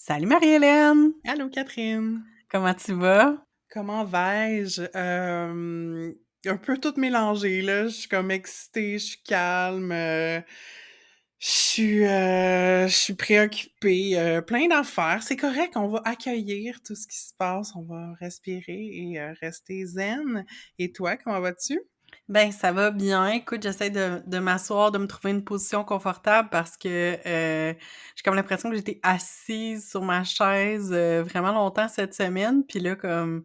Salut Marie-Hélène! Allô Catherine, Comment tu vas? comment vais-je? Un peu tout mélangé là, je suis comme excitée, je suis calme, je suis préoccupée, plein d'affaires. C'est correct, on va accueillir tout ce qui se passe, on va respirer et rester zen. Et toi, comment vas-tu? Ben, ça va bien. Écoute, j'essaie de m'asseoir, de me trouver une position confortable parce que j'ai comme l'impression que j'étais assise sur ma chaise vraiment longtemps cette semaine. Puis là, comme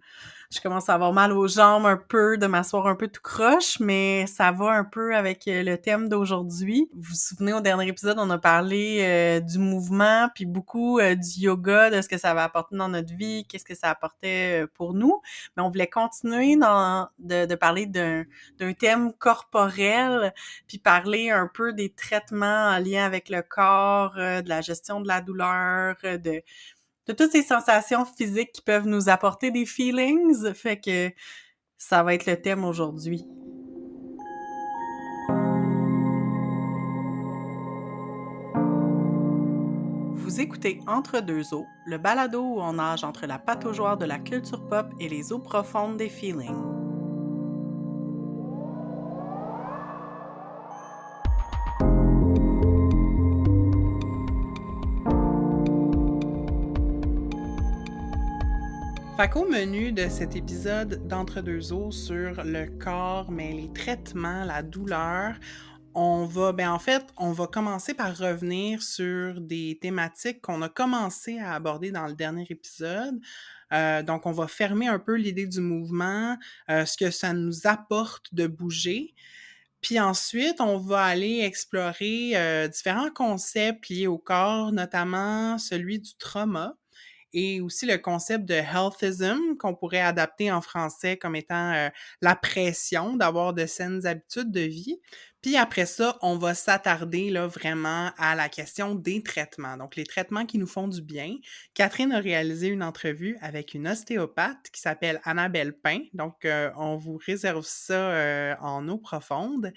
je commence à avoir mal aux jambes un peu, de m'asseoir un peu tout croche, mais ça va un peu avec le thème d'aujourd'hui. Vous vous souvenez, au dernier épisode, on a parlé du mouvement, puis beaucoup du yoga, de ce que ça va apporter dans notre vie, qu'est-ce que ça apportait pour nous. Mais on voulait continuer de parler d'un thème corporel, puis parler un peu des traitements en lien avec le corps, de la gestion de la douleur, de toutes ces sensations physiques qui peuvent nous apporter des feelings. Fait que ça va être le thème aujourd'hui. Vous écoutez Entre deux eaux, le balado où on nage entre la pataugeoire de la culture pop et les eaux profondes des feelings. Fait qu'au menu de cet épisode d'Entre-deux eaux sur le corps, mais les traitements, la douleur, en fait, on va commencer par revenir sur des thématiques qu'on a commencé à aborder dans le dernier épisode. Donc, on va fermer un peu l'idée du mouvement, ce que ça nous apporte de bouger. Puis ensuite, on va aller explorer différents concepts liés au corps, notamment celui du trauma et aussi le concept de healthism qu'on pourrait adapter en français comme étant la pression d'avoir de saines habitudes de vie. Puis après ça, on va s'attarder là vraiment à la question des traitements. Donc les traitements qui nous font du bien. Catherine a réalisé une entrevue avec une ostéopathe qui s'appelle Annabelle Pain. Donc on vous réserve ça en eau profonde.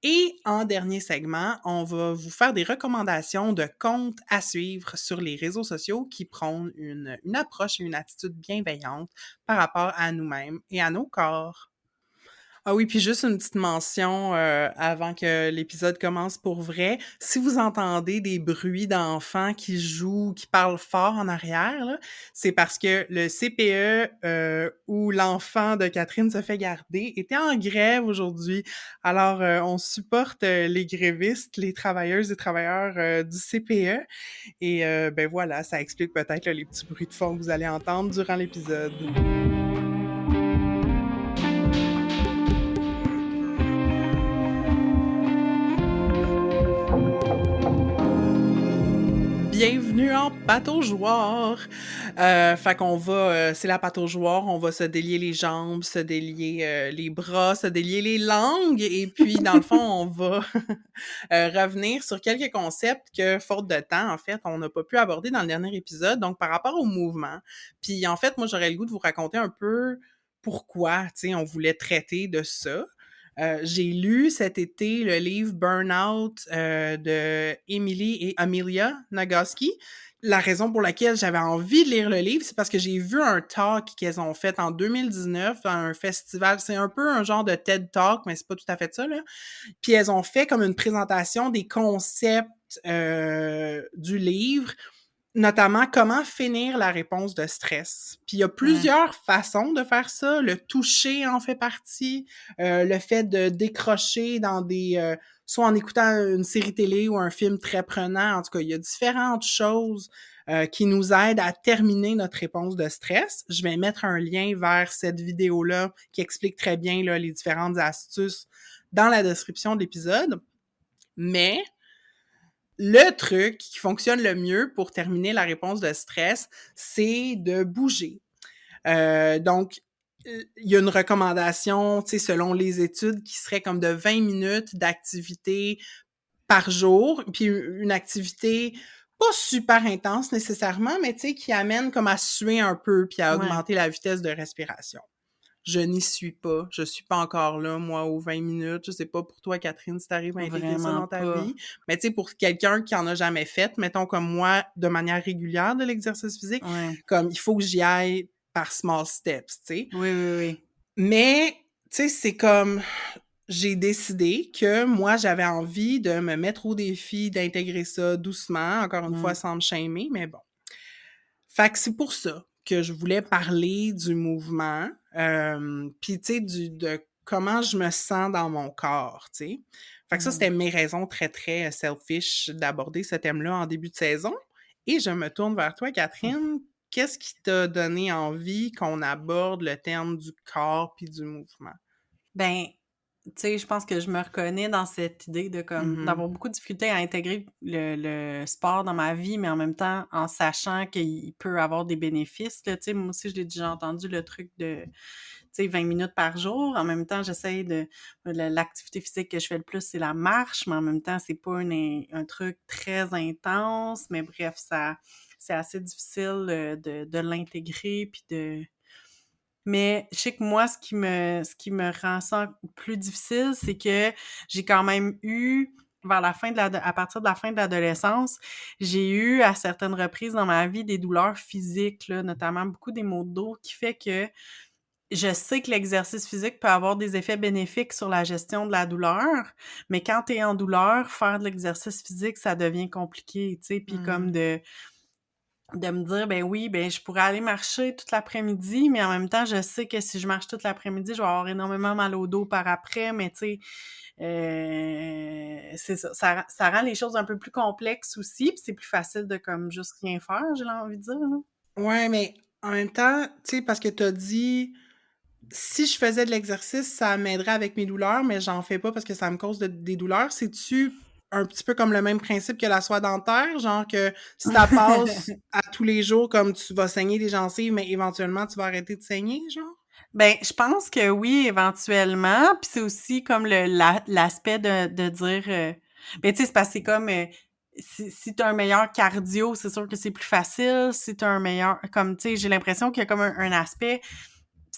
Et en dernier segment, on va vous faire des recommandations de comptes à suivre sur les réseaux sociaux qui prônent une approche et une attitude bienveillante par rapport à nous-mêmes et à nos corps. Ah oui, puis juste une petite mention avant que l'épisode commence pour vrai. Si vous entendez des bruits d'enfants qui jouent, qui parlent fort en arrière, là, c'est parce que le CPE où l'enfant de Catherine se fait garder était en grève aujourd'hui. Alors, on supporte les grévistes, les travailleuses et travailleurs du CPE. Et ben voilà, ça explique peut-être là, les petits bruits de fond que vous allez entendre durant l'épisode. Bienvenue en pataugeoire! Fait qu'on va, c'est la pataugeoire, on va se délier les jambes, se délier les bras, se délier les langues et puis dans le fond, on va revenir sur quelques concepts que, faute de temps, en fait, on n'a pas pu aborder dans le dernier épisode, donc par rapport au mouvement. Puis en fait, moi, j'aurais le goût de vous raconter un peu pourquoi, tu sais, on voulait traiter de ça. J'ai lu cet été le livre Burnout de Emily et Amelia Nagoski. La raison pour laquelle j'avais envie de lire le livre, c'est parce que j'ai vu un talk qu'elles ont fait en 2019 à un festival. C'est un peu un genre de TED Talk, mais c'est pas tout à fait ça, là. Puis elles ont fait comme une présentation des concepts du livre, notamment comment finir la réponse de stress. Puis il y a Ouais. plusieurs façons de faire ça. Le toucher en fait partie, le fait de décrocher dans des soit en écoutant une série télé ou un film très prenant. En tout cas, il y a différentes choses qui nous aident à terminer notre réponse de stress. Je vais mettre un lien vers cette vidéo-là qui explique très bien là, les différentes astuces dans la description de l'épisode. Mais le truc qui fonctionne le mieux pour terminer la réponse de stress, c'est de bouger. Donc, il y a une recommandation, tu sais, selon les études, qui serait comme de 20 minutes d'activité par jour, puis une activité pas super intense nécessairement, mais tu sais, qui amène comme à suer un peu, puis à Ouais. augmenter la vitesse de respiration. je n'y suis pas. Je suis pas encore là, moi, aux 20 minutes. Je sais pas pour toi, Catherine, si t'arrives à intégrer ça Vraiment dans ta pas. vie. Mais tu sais, pour quelqu'un qui en a jamais fait, mettons comme moi, de manière régulière de l'exercice physique, Ouais. comme il faut que j'y aille par small steps, tu sais. Oui, oui, oui. Mais, tu sais, c'est comme j'ai décidé que moi, j'avais envie de me mettre au défi d'intégrer ça doucement, encore une fois, Mmh. sans me shamer, mais bon. Fait que c'est pour ça que je voulais parler du mouvement, puis tu sais, de comment je me sens dans mon corps, tu sais. Fait que ça, Mmh. c'était mes raisons très, très selfish d'aborder ce thème-là en début de saison. Et je me tourne vers toi, Catherine. Qu'est-ce qui t'a donné envie qu'on aborde le terme du corps puis du mouvement? Ben, tu sais, je pense que je me reconnais dans cette idée de comme Mhm. d'avoir beaucoup de difficultés à intégrer le sport dans ma vie, mais en même temps en sachant qu'il peut avoir des bénéfices, là. Tu sais, moi aussi, je l'ai déjà entendu, le truc de, tu sais, 20 minutes par jour. En même temps, j'essaye de l'activité physique que je fais le plus, c'est la marche, mais en même temps, c'est pas un truc très intense. Mais bref, ça c'est assez difficile, de l'intégrer puis de mais je sais que moi, ce qui me rend ça plus difficile, c'est que j'ai quand même eu, vers la fin de à partir de la fin de l'adolescence, j'ai eu à certaines reprises dans ma vie des douleurs physiques, là, notamment beaucoup des maux de dos, qui fait que je sais que l'exercice physique peut avoir des effets bénéfiques sur la gestion de la douleur, mais quand tu es en douleur, faire de l'exercice physique, ça devient compliqué, tu sais, puis comme Mhm. de me dire: «Ben oui, ben je pourrais aller marcher toute l'après-midi», mais en même temps, je sais que si je marche toute l'après-midi, je vais avoir énormément mal au dos par après, mais tu sais, c'est ça. Ça rend les choses un peu plus complexes aussi, puis c'est plus facile de comme juste rien faire, j'ai envie de dire, là. Ouais, mais en même temps, tu sais, parce que t'as dit si je faisais de l'exercice, ça m'aiderait avec mes douleurs, mais j'en fais pas parce que ça me cause des douleurs. C'est-tu un petit peu comme le même principe que la soie dentaire? Genre que si ça passe à tous les jours, comme tu vas saigner des gencives, mais éventuellement tu vas arrêter de saigner, genre? Ben, je pense que oui, éventuellement, puis c'est aussi comme l'aspect de dire, ben, tu sais, c'est parce que c'est comme, si tu as un meilleur cardio, c'est sûr que c'est plus facile. Si tu as un meilleur comme, tu sais, j'ai l'impression qu'il y a comme un aspect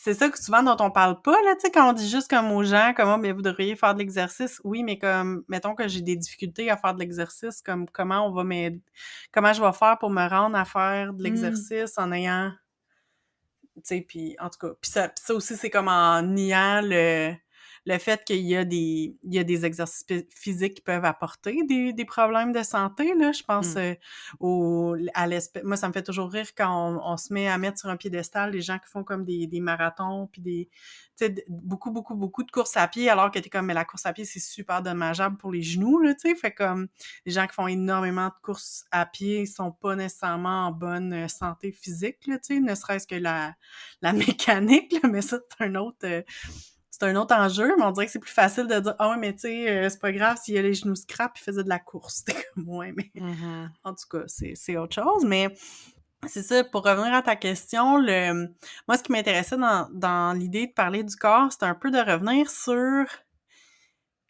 c'est ça que souvent dont on parle pas, là, tu sais, quand on dit juste comme aux gens, comme: «Ah, mais vous devriez faire de l'exercice». Oui, mais comme, mettons que j'ai des difficultés à faire de l'exercice, comme comment je vais faire pour me rendre à faire de Mmh. l'exercice en ayant tu sais, puis en tout cas, puis ça aussi, c'est comme en niant le fait qu'il y a des exercices physiques qui peuvent apporter des problèmes de santé, là. Je pense, Mmh. à l'espèce moi, ça me fait toujours rire quand on se met à mettre sur un piédestal les gens qui font comme des marathons puis tu sais, beaucoup, beaucoup, beaucoup de courses à pied alors que t'es comme: «Mais la course à pied, c'est super dommageable pour les genoux», là, tu sais? Fait comme les gens qui font énormément de courses à pied sont pas nécessairement en bonne, santé physique, là, tu sais? Ne serait-ce que la mécanique, là, mais ça, c'est un autre enjeu, mais on dirait que c'est plus facile de dire: «Ah ouais, mais tu sais, c'est pas grave s'il a les genoux scrap, il faisait de la course». Tu comme: «Ouais, mais» Mmh. en tout cas, c'est autre chose, mais c'est ça, pour revenir à ta question, moi, ce qui m'intéressait dans l'idée de parler du corps, c'était un peu de revenir sur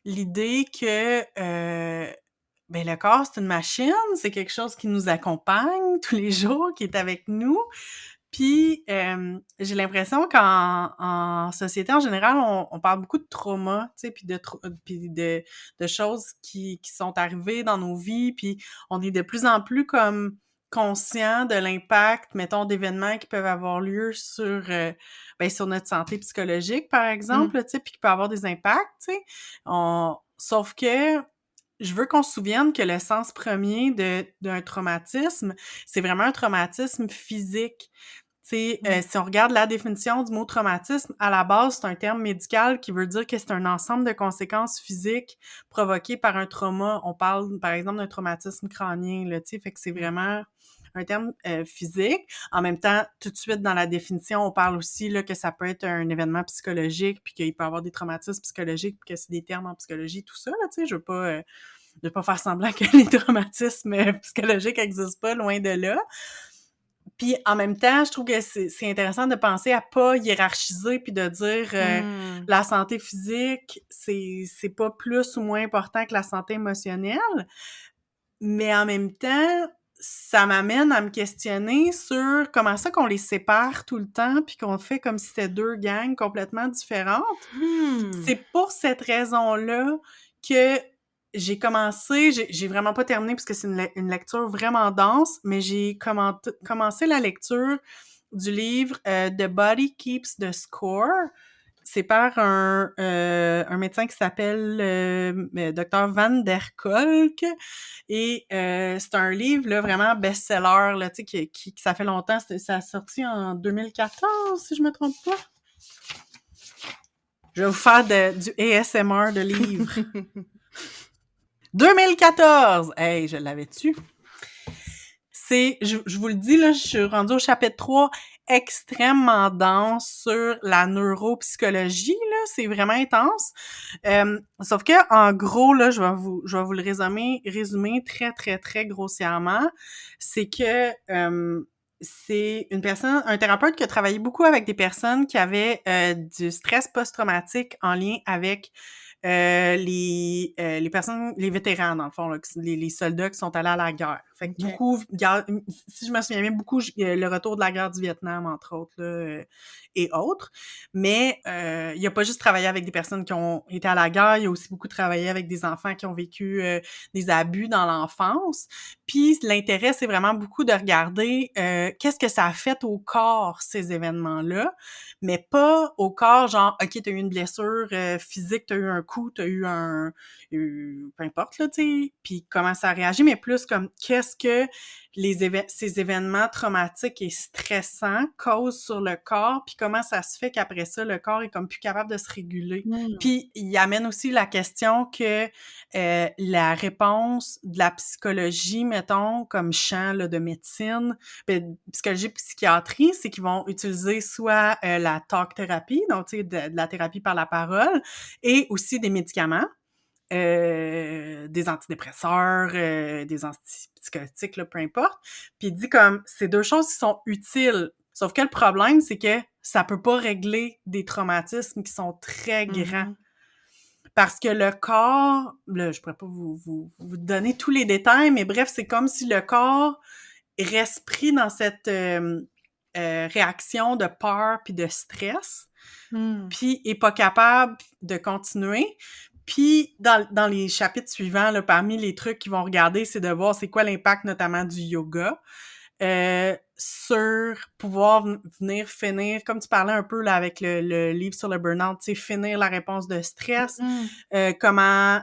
l'idée que, ben, le corps, c'est une machine, c'est quelque chose qui nous accompagne tous les jours, qui est avec nous. Puis, j'ai l'impression qu'en société, en général, on parle beaucoup de trauma, tu sais, puis de choses qui sont arrivées dans nos vies, puis on est de plus en plus comme conscient de l'impact, mettons, d'événements qui peuvent avoir lieu ben, sur notre santé psychologique, par Mmh. exemple, tu sais, puis qui peut avoir des impacts, tu sais. Sauf que je veux qu'on se souvienne que le sens premier d'un traumatisme, c'est vraiment un traumatisme physique. Tu sais, Mmh. si on regarde la définition du mot traumatisme, à la base, c'est un terme médical qui veut dire que c'est un ensemble de conséquences physiques provoquées par un trauma. On parle, par exemple, d'un traumatisme crânien, là, tu sais, fait que c'est Mmh. vraiment un terme, physique. En même temps, tout de suite, dans la définition, on parle aussi, là, que ça peut être un événement psychologique, puis qu'il peut y avoir des traumatismes psychologiques, puis que c'est des termes en psychologie, tout ça, là, tu sais. Je veux pas faire semblant que les traumatismes, psychologiques existent pas, loin de là. Puis en même temps, je trouve que c'est intéressant de penser à pas hiérarchiser puis de dire, Mmh. la santé physique, c'est pas plus ou moins important que la santé émotionnelle. Mais en même temps, ça m'amène à me questionner sur comment ça qu'on les sépare tout le temps puis qu'on fait comme si c'était 2 gangs complètement différentes. Mmh. C'est pour cette raison-là que j'ai vraiment pas terminé parce que c'est une lecture vraiment dense, mais j'ai commencé la lecture du livre The Body Keeps the Score. C'est par un médecin qui s'appelle Dr. Van der Kolk. Et c'est un livre là, vraiment best-seller, là, tu sais, qui ça fait longtemps. Ça a sorti en 2014, si je me trompe pas. Je vais vous faire du ASMR de livres. 2014! Hey, je l'avais-tu? Je vous le dis, là, je suis rendue au chapitre 3, extrêmement dense sur la neuropsychologie, là. C'est vraiment intense. Sauf que, en gros, là, je vais vous le résumer très, très, très grossièrement. C'est que, c'est un thérapeute qui a travaillé beaucoup avec des personnes qui avaient du stress post-traumatique en lien avec les personnes, les vétérans, dans le fond, là, les soldats qui sont allés à la guerre. Fait que OK. beaucoup, si je me souviens bien, beaucoup le retour de la guerre du Vietnam, entre autres, là, et autres. Mais il a pas juste travaillé avec des personnes qui ont été à la guerre, il a aussi beaucoup travaillé avec des enfants qui ont vécu des abus dans l'enfance. Puis l'intérêt, c'est vraiment beaucoup de regarder qu'est-ce que ça a fait au corps, ces événements-là, mais pas au corps, genre, OK, t'as eu une blessure physique, t'as eu un coup, t'as eu peu importe, là, tu sais, puis comment ça a réagi, mais plus comme qu'est-ce que ces événements traumatiques et stressants causent sur le corps, puis comment ça se fait qu'après ça, le corps est comme plus capable de se réguler. Mmh. Puis il amène aussi la question que la réponse de la psychologie, mettons, comme champ là, de médecine, psychologie et psychiatrie, c'est qu'ils vont utiliser soit la talk thérapie, donc tu sais, de la thérapie par la parole, et aussi des médicaments, des antidépresseurs, des antipsychotiques, là, peu importe. Puis il dit comme, c'est deux choses qui sont utiles. Sauf que le problème, c'est que ça peut pas régler des traumatismes qui sont très grands. Mmh. Parce que le corps, là, je pourrais pas vous donner tous les détails, mais bref, c'est comme si le corps reste pris dans cette réaction de peur puis de stress, Mmh. puis est pas capable de continuer. Puis dans les chapitres suivants, là, parmi les trucs qu'ils vont regarder, c'est de voir c'est quoi l'impact notamment du yoga sur pouvoir venir finir, comme tu parlais un peu là avec le livre sur le burn-out, tu sais, finir la réponse de stress, Mmh. comment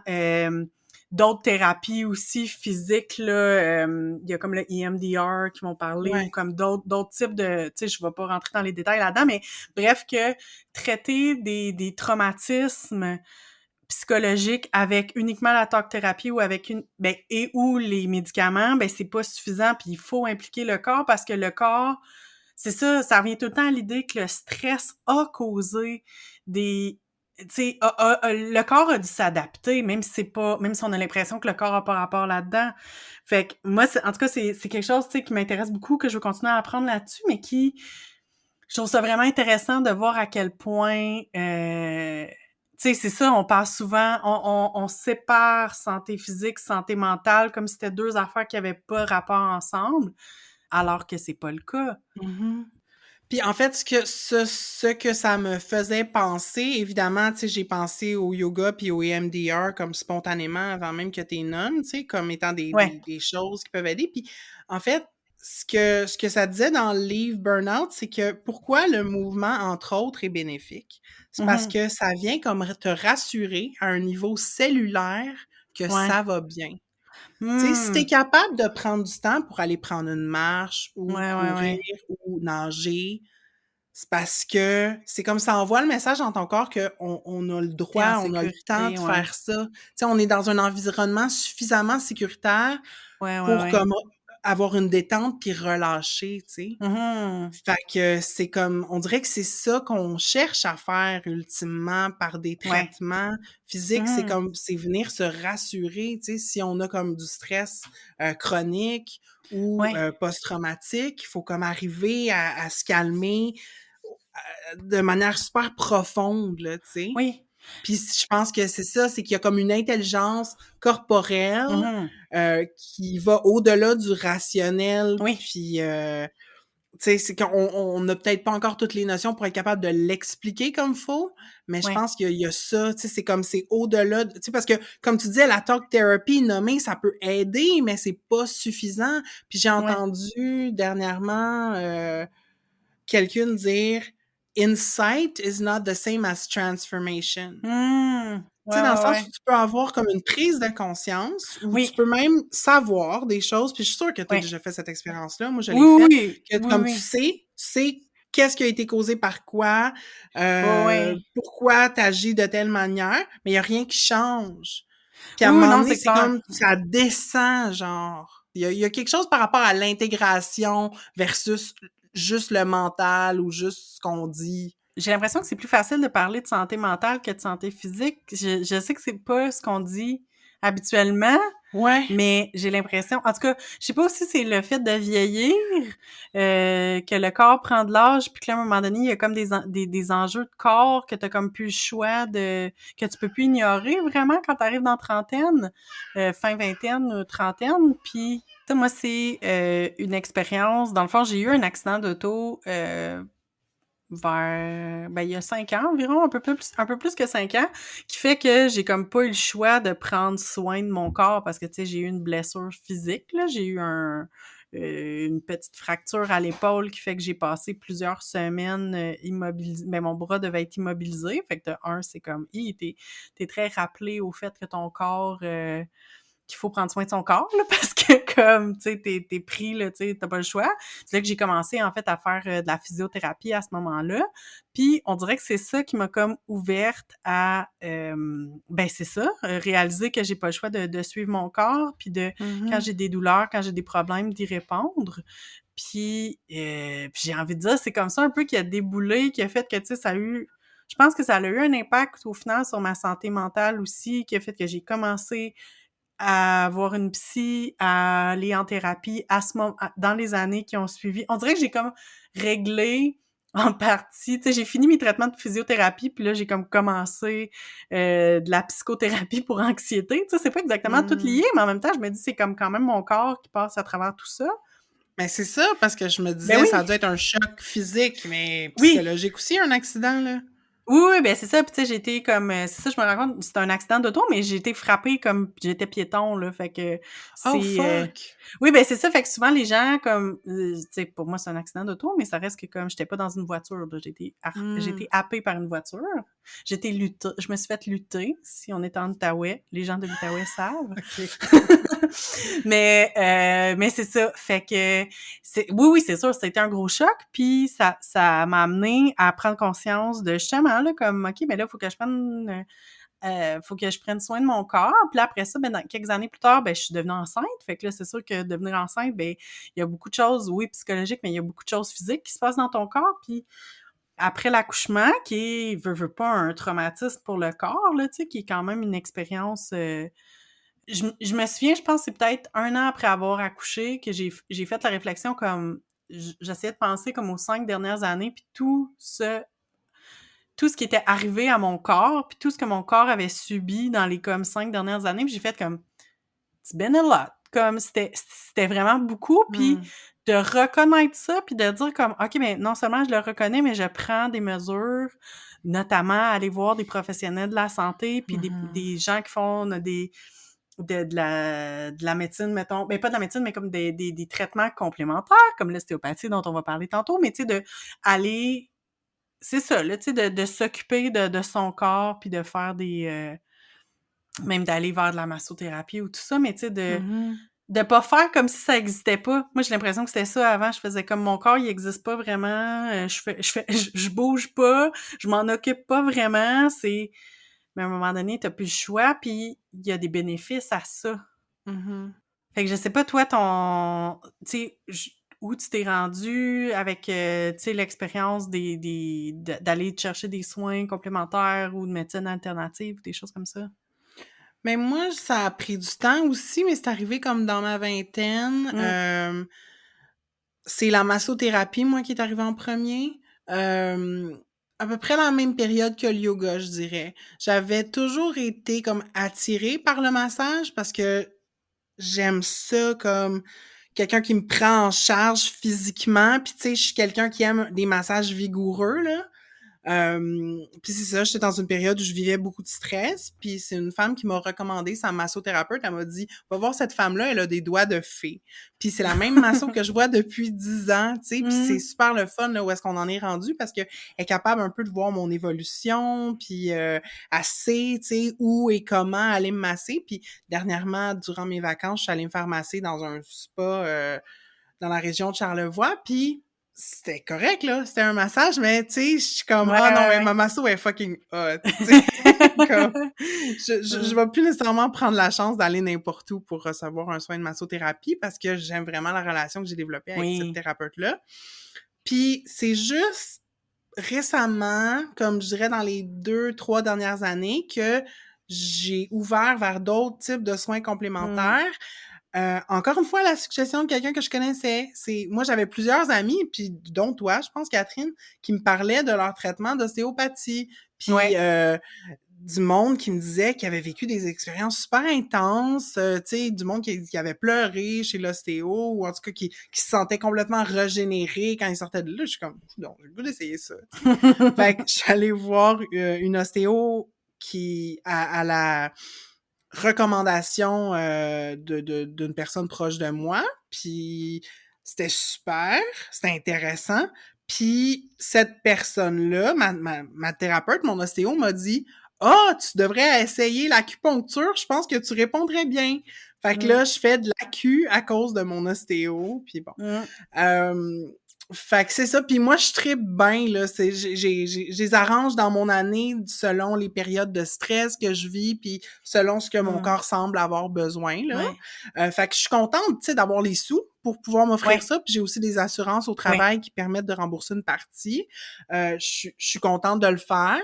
d'autres thérapies aussi physiques, là, il y a comme le EMDR qui vont parler ou Ouais. comme d'autres types de, tu sais, je vais pas rentrer dans les détails là-dedans, mais bref, que traiter des traumatismes psychologiques avec uniquement la talk-thérapie ou avec et ou les médicaments, c'est pas suffisant, puis il faut impliquer le corps parce que le corps, c'est ça revient tout le temps à l'idée que le stress a causé des tu sais, le corps a dû s'adapter, même si on a l'impression que le corps a pas rapport là-dedans. Fait que moi, en tout cas, c'est quelque chose, tu sais, qui m'intéresse beaucoup, que je veux continuer à apprendre là-dessus, mais je trouve ça vraiment intéressant de voir à quel point, tu sais, c'est ça, on parle souvent, on sépare santé physique, santé mentale, comme si c'était deux affaires qui avaient pas rapport ensemble, alors que c'est pas le cas. Mmh. Puis en fait, ce que ça me faisait penser, évidemment, tu sais, j'ai pensé au yoga puis au EMDR comme spontanément avant même que tu nommes, tu sais, comme étant des Ouais. des des choses qui peuvent aider. Puis en fait, ce que ça disait dans le livre Burnout, c'est que pourquoi le mouvement, entre autres, est bénéfique? C'est parce Mhm. que ça vient comme te rassurer à un niveau cellulaire que Ouais. ça va bien. Tu sais, si tu es Hmm. capable de prendre du temps pour aller prendre une marche ou Ouais, ouais, courir ouais. ou nager, c'est parce que c'est comme ça envoie le message dans ton corps qu'on a le T'es en droit, on a le temps sécurité, de ouais. faire ça. Tu sais, on est dans un environnement suffisamment sécuritaire Ouais, ouais, pour ouais. comme avoir une détente puis relâcher, tu sais. Mhm. Fait que c'est comme on dirait que c'est ça qu'on cherche à faire ultimement par des Ouais. traitements physiques, Mhm. c'est venir se rassurer, tu sais, si on a comme du stress, chronique ou, Ouais. post-traumatique, il faut comme arriver à se calmer, de manière super profonde, là, tu sais. Oui. Puis je pense que c'est ça, c'est qu'il y a comme une intelligence corporelle, Mmh. qui va au-delà du rationnel, Oui, puis, tu sais, c'est qu'on n'a peut-être pas encore toutes les notions pour être capable de l'expliquer comme faut, mais je ouais, pense qu'il y a ça, tu sais, c'est comme c'est au-delà de tu sais, parce que comme tu disais, la talk therapy nommée, ça peut aider, mais c'est pas suffisant. Puis j'ai ouais. entendu dernièrement, quelqu'un dire: «Insight is not the same as transformation». Mmh. Tu sais, Ouais, dans le ouais, sens ouais. où tu peux avoir comme une prise de conscience, où tu Oui, peux même savoir des choses, puis je suis sûre que tu as ouais. déjà fait cette expérience-là, moi je l'ai Oui, faite, oui, que oui, comme oui. tu sais qu'est-ce qui a été causé par quoi, Ouais, ouais. pourquoi tu agis de telle manière, mais il y a rien qui change. Puis à un Oui, oui, moment non, donné, c'est c'est clair. comme ça descend genre. Il y a quelque chose par rapport à l'intégration versus juste le mental ou juste ce qu'on dit. J'ai l'impression que c'est plus facile de parler de santé mentale que de santé physique. Je sais que c'est pas ce qu'on dit habituellement, Ouais. mais j'ai l'impression, en tout cas, je sais pas si c'est le fait de vieillir, que le corps prend de l'âge, puis que là, à un moment donné, il y a comme des enjeux de corps que t'as comme plus le choix que tu peux plus ignorer vraiment quand t'arrives dans trentaine, fin vingtaine, trentaine, puis tu sais, moi, c'est une expérience. Dans le fond, j'ai eu un accident d'auto vers ben, il y a 5 ans environ, un peu plus que 5 ans, qui fait que j'ai comme pas eu le choix de prendre soin de mon corps parce que, tu sais, j'ai eu une blessure physique, là. J'ai eu une petite fracture à l'épaule qui fait que j'ai passé plusieurs semaines immobilisée. Ben, mon bras devait être immobilisé. Fait que, de un, c'est comme, t'es très rappelé au fait que ton corps, qu'il faut prendre soin de son corps, là, parce que comme, tu sais, t'es pris, là, tu sais, t'as pas le choix. C'est là que j'ai commencé, en fait, à faire de la physiothérapie à ce moment-là. Puis, on dirait que c'est ça qui m'a comme ouverte à, ben, c'est ça, réaliser que j'ai pas le choix de suivre mon corps, puis quand Mmh. j'ai des douleurs, quand j'ai des problèmes, d'y répondre. Puis j'ai envie de dire, c'est comme ça un peu qui a déboulé, qui a fait que, tu sais, je pense que ça a eu un impact au final sur ma santé mentale aussi, qui a fait que j'ai commencé à voir une psy, à aller en thérapie à ce moment dans les années qui ont suivi. On dirait que j'ai comme réglé en partie, tu sais, j'ai fini mes traitements de physiothérapie, puis là, j'ai comme commencé de la psychothérapie pour anxiété. Tu sais, c'est pas exactement tout Mmh. lié, mais en même temps, je me dis, c'est comme quand même mon corps qui passe à travers tout ça. Mais c'est ça, parce que je me Ben disais, ça a oui, dû être un choc physique, mais oui, psychologique aussi, un accident, là. oui, oui, ben c'est ça. Puis tu sais, j'ai été comme, c'est ça, je me rends compte, c'était un accident d'auto, mais j'ai été frappée comme j'étais piéton, là. Fait que Oh c'est, fuck! oui, ben c'est ça. Fait que souvent les gens comme, tu sais, pour moi c'est un accident d'auto, mais ça reste que comme j'étais pas dans une voiture, là. J'ai Mmh. été happée par une voiture. Je me suis fait lutter. Si on est en Outaouais, les gens de l'Outaouais savent. OK. Mais c'est ça. Fait que oui, oui, c'est sûr, c'était un gros choc. Puis ça m'a amené à prendre conscience de justement là, comme OK, mais là, faut que je prenne soin de mon corps. Puis là, après ça, ben, quelques années plus tard, ben, je suis devenue enceinte. Fait que là, c'est sûr que devenir enceinte, ben, il y a beaucoup de choses, oui, psychologiques, mais il y a beaucoup de choses physiques qui se passent dans ton corps. Puis après l'accouchement, qui est, veut pas, un traumatisme pour le corps, là, tu sais, qui est quand même une expérience je me souviens, je pense que c'est peut-être 1 an après avoir accouché que j'ai fait la réflexion comme j'essayais de penser comme aux 5 dernières années, puis tout ce qui était arrivé à mon corps, puis tout ce que mon corps avait subi dans les comme 5 dernières années, puis j'ai fait comme it's been a lot. Comme c'était vraiment beaucoup, puis Mmh. de reconnaître ça, puis de dire comme OK, mais non seulement je le reconnais, mais je prends des mesures, notamment aller voir des professionnels de la santé, puis Mmh. des gens qui font de la médecine, mettons, ben pas de la médecine, mais comme des traitements complémentaires, comme l'ostéopathie dont on va parler tantôt, mais tu sais, aller, c'est ça, là, tu sais, de s'occuper de son corps, puis de faire même d'aller vers de la massothérapie ou tout ça, mais tu sais, Mmh. de pas faire comme si ça existait pas. Moi, j'ai l'impression que c'était ça avant. Je faisais comme mon corps, il existe pas vraiment. Je bouge pas. Je m'en occupe pas vraiment. Mais à un moment donné, t'as plus le choix, puis il y a des bénéfices à ça. Mmh. Fait que je sais pas, toi, tu sais, où tu t'es rendu avec, tu sais, l'expérience d'aller te chercher des soins complémentaires ou de médecine alternative ou des choses comme ça? Mais moi, ça a pris du temps aussi, mais c'est arrivé comme dans ma vingtaine. Mmh. C'est la massothérapie, moi, qui est arrivée en premier. Er à peu près la même période que le yoga, je dirais. J'avais toujours été comme attirée par le massage parce que j'aime ça comme quelqu'un qui me prend en charge physiquement. Puis tu sais, je suis quelqu'un qui aime des massages vigoureux, là. Puis c'est ça, j'étais dans une période où je vivais beaucoup de stress, puis c'est une femme qui m'a recommandé sa massothérapeute. Elle m'a dit: «Va voir cette femme-là, elle a des doigts de fée». Puis c'est la même masso que je vois depuis 10 ans, tu sais, puis c'est Mmh. super le fun, là, où est-ce qu'on en est rendu parce qu'elle est capable un peu de voir mon évolution, puis elle sait, tu sais, où et comment aller me masser. Puis dernièrement, durant mes vacances, je suis allée me faire masser dans un spa, dans la région de Charlevoix, puis c'était correct, là. C'était un massage, mais tu sais, je suis comme: Ouais, «Ah non, mais ouais, ma masso est fucking hot», tu sais? Comme ouais. je Mmh. vais plus nécessairement prendre la chance d'aller n'importe où pour recevoir un soin de massothérapie parce que j'aime vraiment la relation que j'ai développée avec cette Oui. thérapeute-là. Puis c'est juste récemment, comme je dirais dans les 2 3 dernières années, que j'ai ouvert vers d'autres types de soins Mmh. complémentaires. Encore une fois, à la suggestion de quelqu'un que je connaissais. Moi, j'avais plusieurs amis, puis dont toi, je pense, Catherine, qui me parlaient de leur traitement d'ostéopathie. Puis Ouais. du monde qui me disait qu'il avait vécu des expériences super intenses, tu sais, du monde qui avait pleuré chez l'ostéo ou en tout cas qui se sentait complètement régénéré quand il sortait de là. Je suis comme: «Non, j'ai le goût d'essayer ça», tu sais. Fait que je suis allée voir, une ostéo qui à la recommandation, d'une personne proche de moi, puis c'était super, c'était intéressant. Puis cette personne-là, ma thérapeute, mon ostéo m'a dit: «Ah, tu devrais essayer l'acupuncture, je pense que tu répondrais bien». Fait que Mmh. là, je fais de l'acu à cause de mon ostéo, puis bon. Mmh. Hem, Fait que c'est ça. Puis moi, je trippe bien, là. Je les arrange dans mon année selon les périodes de stress que je vis, puis selon ce que mon Mmh. corps semble avoir besoin, là. Ouais. Fait que je suis contente, tu sais, d'avoir les sous pour pouvoir m'offrir Ouais. ça. Puis j'ai aussi des assurances au Ouais. travail qui permettent de rembourser une partie. Je suis contente de le faire,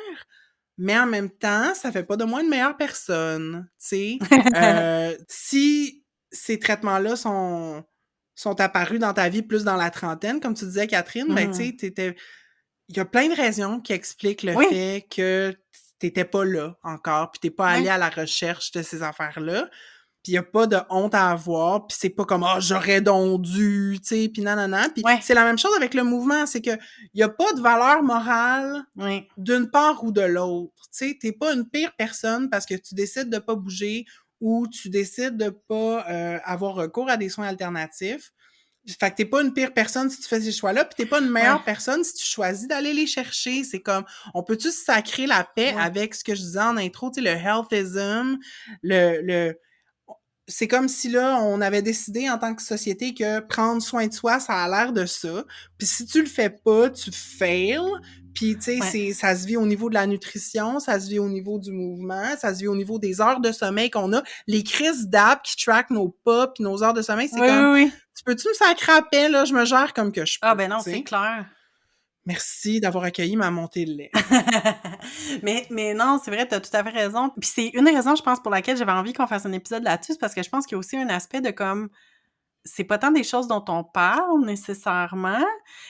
mais en même temps, ça fait pas de moi une meilleure personne, tu sais. Si ces traitements-là sont apparus dans ta vie plus dans la trentaine, comme tu disais, Catherine, ben, tu Mmh. sais, il y a plein de raisons qui expliquent le Oui. fait que t'étais pas là encore, puis tu pas allé Ouais. à la recherche de ces affaires-là. Puis il y a pas de honte à avoir, puis c'est pas comme: «Ah, j'aurais donc dû», tu sais, puis nanana. Puis Ouais. c'est la même chose avec le mouvement, c'est que il y a pas de valeur morale Oui. d'une part ou de l'autre. Tu sais, tu pas une pire personne parce que tu décides de pas bouger ou tu décides de pas, avoir recours à des soins alternatifs. Fait que tu pas une pire personne si tu fais ces choix-là, puis tu pas une Ouais. meilleure personne si tu choisis d'aller les chercher. C'est comme, on peut-tu se sacrer la paix Oui. avec ce que je disais en intro, tu sais, le healthism, le c'est comme si là, on avait décidé en tant que société que prendre soin de soi, ça a l'air de ça. Puis si tu le fais pas, tu fails. Puis tu sais, Ouais. ça se vit au niveau de la nutrition, ça se vit au niveau du mouvement, ça se vit au niveau des heures de sommeil qu'on a. Les crises d'app qui traquent nos pas puis nos heures de sommeil, c'est Oui, comme, oui, oui. tu peux-tu me sacrer à paix, là, je me gère comme que je Ah peux, ben non, tu c'est sais. clair. Merci d'avoir accueilli ma montée de lait. Mais non, c'est vrai, tu as tout à fait raison. Puis c'est une des raisons, je pense, pour laquelle j'avais envie qu'on fasse un épisode là-dessus, c'est parce que je pense qu'il y a aussi un aspect de comme c'est pas tant des choses dont on parle nécessairement,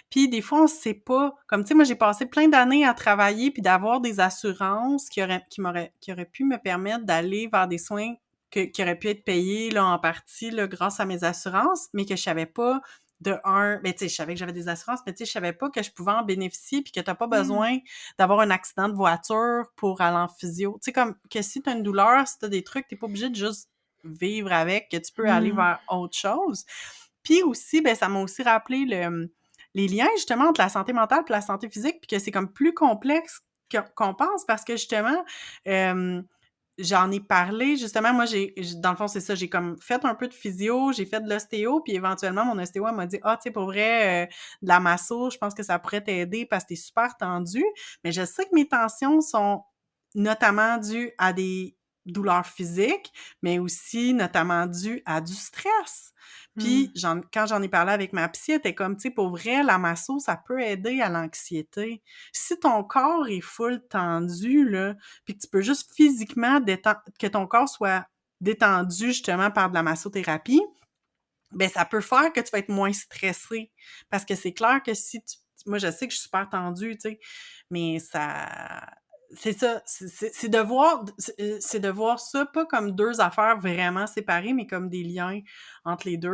puis des fois on sait pas. Comme tu sais, moi j'ai passé plein d'années à travailler puis d'avoir des assurances qui auraient pu me permettre d'aller vers des soins qui auraient pu être payés là en partie là grâce à mes assurances, mais que je savais pas ben tu sais, je savais que j'avais des assurances, mais tu sais, je savais pas que je pouvais en bénéficier puis que t'as pas Mmh. besoin d'avoir un accident de voiture pour aller en physio. Tu sais, comme que si t'as une douleur, si t'as des trucs, t'es pas obligé de juste vivre avec, que tu peux aller Mmh. vers autre chose. Puis aussi, ben ça m'a aussi rappelé les liens justement entre la santé mentale et la santé physique, puis que c'est comme plus complexe qu'on pense parce que justement, j'en ai parlé justement, moi dans le fond, c'est ça, j'ai comme fait un peu de physio, j'ai fait de l'ostéo, puis éventuellement mon ostéo elle m'a dit: «Ah, tu sais, pour vrai, de la masso, je pense que ça pourrait t'aider parce que tu super tendu». Mais je sais que mes tensions sont notamment dues à des douleurs physiques, mais aussi notamment dues à du stress. Puis Mmh. quand j'en ai parlé avec ma psy, elle était comme: «Tu sais, pour vrai, la masso, ça peut aider à l'anxiété. Si ton corps est full tendu, là, puis que tu peux juste physiquement que ton corps soit détendu justement par de la massothérapie, ben ça peut faire que tu vas être moins stressé. Parce que c'est clair que si tu moi, je sais que je suis super tendue, tu sais, mais ça c'est ça, c'est de voir ça pas comme 2 affaires vraiment séparées, mais comme des liens entre les 2.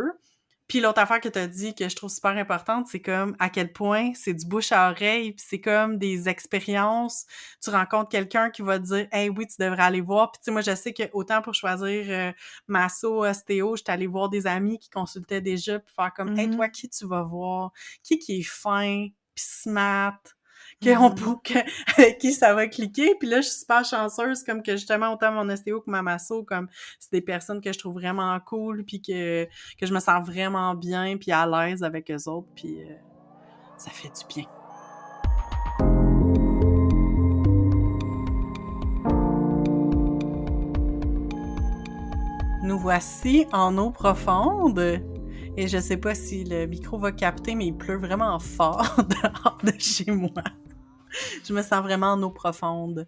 Puis l'autre affaire que tu as dit que je trouve super importante, c'est comme à quel point c'est du bouche à oreille, puis c'est comme des expériences. Tu rencontres quelqu'un qui va te dire hey oui, tu devrais aller voir. Puis tu sais, moi je sais que autant pour choisir masso, ostéo, j'étais allée voir des amis qui consultaient déjà puis faire comme hey toi qui tu vas voir, qui est fin, puis smart, avec qui ça va cliquer. Puis là, je suis super chanceuse, comme que justement, autant mon ostéo que ma masso, comme c'est des personnes que je trouve vraiment cool, puis que je me sens vraiment bien, puis à l'aise avec eux autres, puis ça fait du bien. Nous voici en eau profonde. Et je sais pas si le micro va capter, mais il pleut vraiment fort dehors de chez moi. Je me sens vraiment en eau profonde.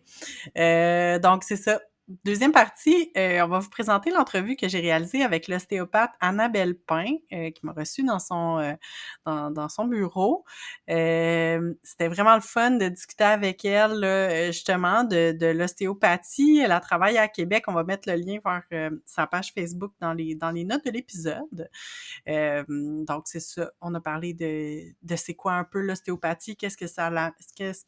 Donc, c'est ça. Deuxième partie, on va vous présenter l'entrevue que j'ai réalisée avec l'ostéopathe Annabelle Pain, qui m'a reçue dans son bureau. C'était vraiment le fun de discuter avec elle, là, justement, de l'ostéopathie. Elle a travaillé à Québec. On va mettre le lien vers sa page Facebook dans les notes de l'épisode. Donc, c'est ça. On a parlé de c'est quoi un peu l'ostéopathie, qu'est-ce que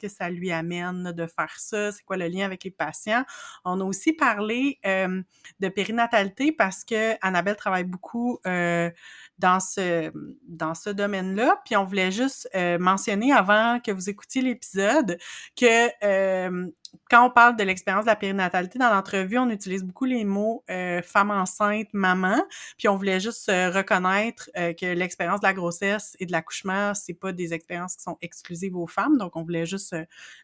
ça lui amène de faire ça, c'est quoi le lien avec les patients. On a aussi parlé de périnatalité parce que Annabelle travaille beaucoup dans ce domaine-là. Puis on voulait juste mentionner avant que vous écoutiez l'épisode que quand on parle de l'expérience de la périnatalité dans l'entrevue, on utilise beaucoup les mots femme enceinte, maman. Puis on voulait juste reconnaître que l'expérience de la grossesse et de l'accouchement, c'est pas des expériences qui sont exclusives aux femmes. Donc on voulait juste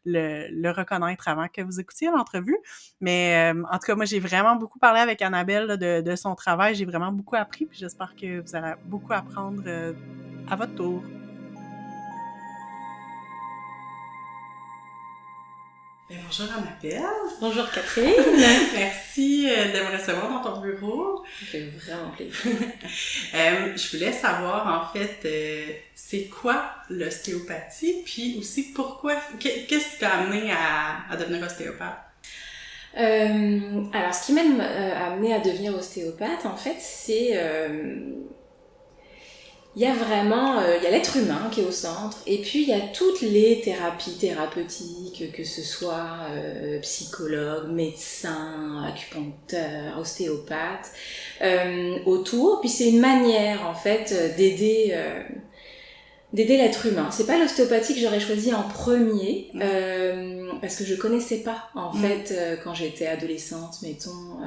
le reconnaître avant que vous écoutiez l'entrevue. Mais en tout cas, moi j'ai vraiment beaucoup parlé avec Annabelle là, de son travail. J'ai vraiment beaucoup appris. Puis j'espère que vous allez beaucoup apprendre à votre tour. Bonjour Annabelle. Bonjour Catherine. Merci de me recevoir dans ton bureau. Ça fait vraiment plaisir. Je voulais savoir en fait, c'est quoi l'ostéopathie, puis aussi pourquoi, qu'est-ce qui t'a amené à devenir ostéopathe? Alors ce qui m'a amené à devenir ostéopathe, en fait, c'est... il y a vraiment il y a l'être humain qui est au centre, et puis il y a toutes les thérapies thérapeutiques, que ce soit psychologue, médecin, acupuncteur, ostéopathe, autour. Puis c'est une manière en fait d'aider l'être humain. C'est pas l'ostéopathie que j'aurais choisi en premier, parce que je connaissais pas en fait quand j'étais adolescente, mettons.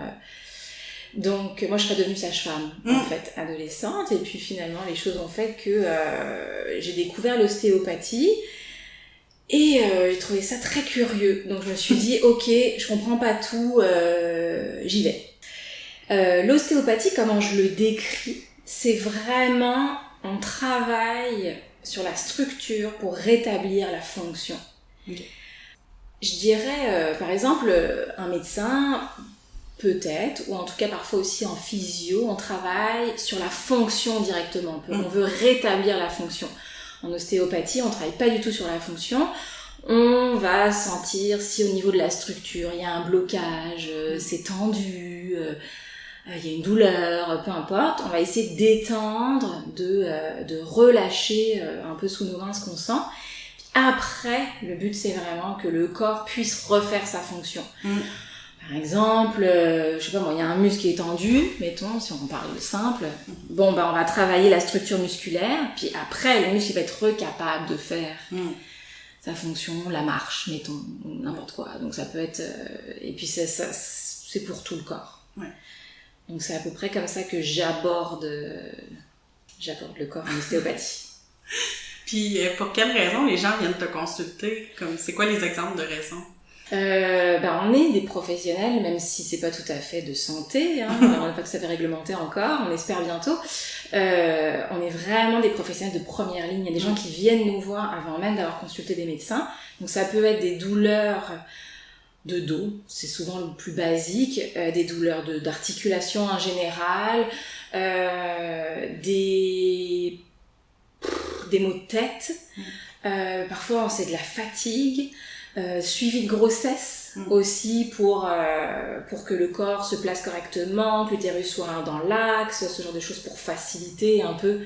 Donc moi je serais devenue sage-femme en fait adolescente, et puis finalement les choses ont fait que j'ai découvert l'ostéopathie et j'ai trouvé ça très curieux. Donc je me suis dit ok, je comprends pas tout, j'y vais. L'ostéopathie, comment je le décris, c'est vraiment on travaille sur la structure pour rétablir la fonction. Okay. Je dirais par exemple un médecin, peut-être, ou en tout cas parfois aussi en physio, on travaille sur la fonction directement. On veut rétablir la fonction. En ostéopathie, on travaille pas du tout sur la fonction. On va sentir si au niveau de la structure, il y a un blocage, c'est tendu, il y a une douleur, peu importe. On va essayer de détendre, de relâcher un peu sous nos mains ce qu'on sent. Puis après, le but c'est vraiment que le corps puisse refaire sa fonction. Par exemple, je sais pas moi, il y a un muscle qui est tendu, mettons, si on parle de simple. Bon, ben on va travailler la structure musculaire, puis après, le muscle il va être capable de faire sa fonction, la marche, mettons, n'importe quoi. Donc ça peut être... et puis c'est pour tout le corps. Ouais. Donc c'est à peu près comme ça que j'aborde le corps en ostéopathie. Puis pour quelles raisons les gens viennent te consulter? Comme, c'est quoi les exemples de raisons? On est des professionnels, même si c'est pas tout à fait de santé, hein, on n'a pas tout à fait réglementé encore, on espère bientôt. On est vraiment des professionnels de première ligne. Il y a des gens qui viennent nous voir avant même d'avoir consulté des médecins. Donc ça peut être des douleurs de dos, c'est souvent le plus basique, des douleurs d'articulation en général, des des maux de tête, parfois c'est de la fatigue, suivi de grossesse aussi pour que le corps se place correctement, que l'utérus soit dans l'axe, ce genre de choses pour faciliter un peu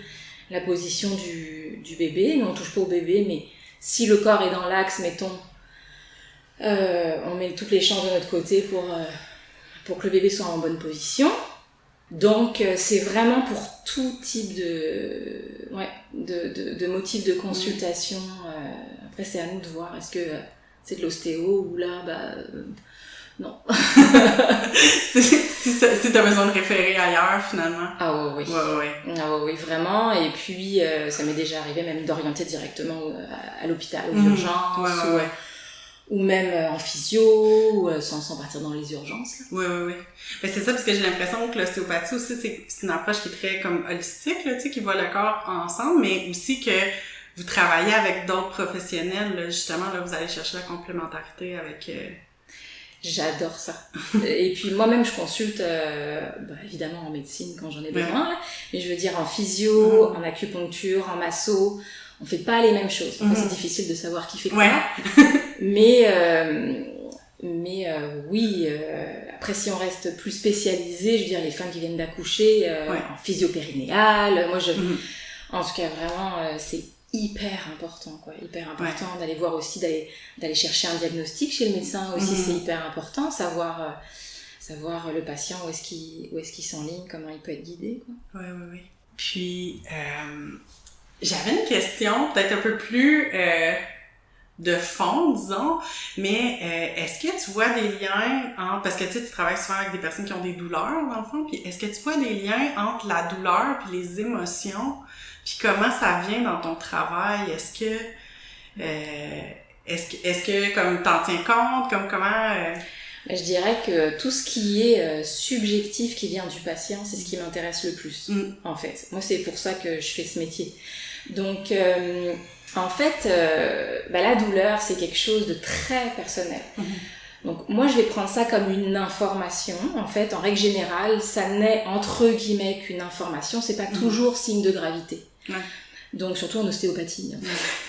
la position du bébé. Nous on touche pas au bébé, mais si le corps est dans l'axe, mettons, on met toutes les chances de notre côté pour que le bébé soit en bonne position. Donc c'est vraiment pour tout type de motifs de consultation. Après c'est à nous de voir, est-ce que c'est de l'ostéo ou là, non. si t'as besoin de référer ailleurs finalement. Ah oui. Ouais. Ah oui, vraiment. Et puis ça m'est déjà arrivé même d'orienter directement à l'hôpital, aux urgences. Ou même en physio, ou sans partir dans les urgences. Oui. Mais c'est ça, parce que j'ai l'impression que l'ostéopathie aussi, c'est une approche qui est très comme holistique, là, tu sais, qui voit le corps ensemble, mais aussi que vous travaillez avec d'autres professionnels, là, justement, là, vous allez chercher la complémentarité avec... J'adore ça. Et puis moi-même, je consulte, évidemment en médecine quand j'en ai besoin, là, mais je veux dire en physio, en acupuncture, en masso, on fait pas les mêmes choses. Parfois, c'est difficile de savoir qui fait quoi. Mais oui, après si on reste plus spécialisé, je veux dire les femmes qui viennent d'accoucher en physio-périnéale, moi en tout cas vraiment c'est hyper important d'aller voir aussi, d'aller chercher un diagnostic chez le médecin aussi, c'est hyper important, savoir le patient où est-ce qu'il s'enligne, comment il peut être guidé, quoi. Oui. Puis j'avais une question peut-être un peu plus de fond, disons, mais est-ce que tu vois des liens entre... Parce que tu travailles souvent avec des personnes qui ont des douleurs, dans le fond, puis est-ce que tu vois des liens entre la douleur puis les émotions, puis comment ça vient dans ton travail? Est-ce que comme t'en tiens compte, comme comment... Je dirais que tout ce qui est subjectif qui vient du patient, c'est ce qui m'intéresse le plus, en fait. Moi, c'est pour ça que je fais ce métier. Donc... en fait, la douleur, c'est quelque chose de très personnel. Donc, moi, je vais prendre ça comme une information. En fait, en règle générale, ça n'est entre guillemets qu'une information. C'est pas toujours signe de gravité. Donc, surtout en ostéopathie.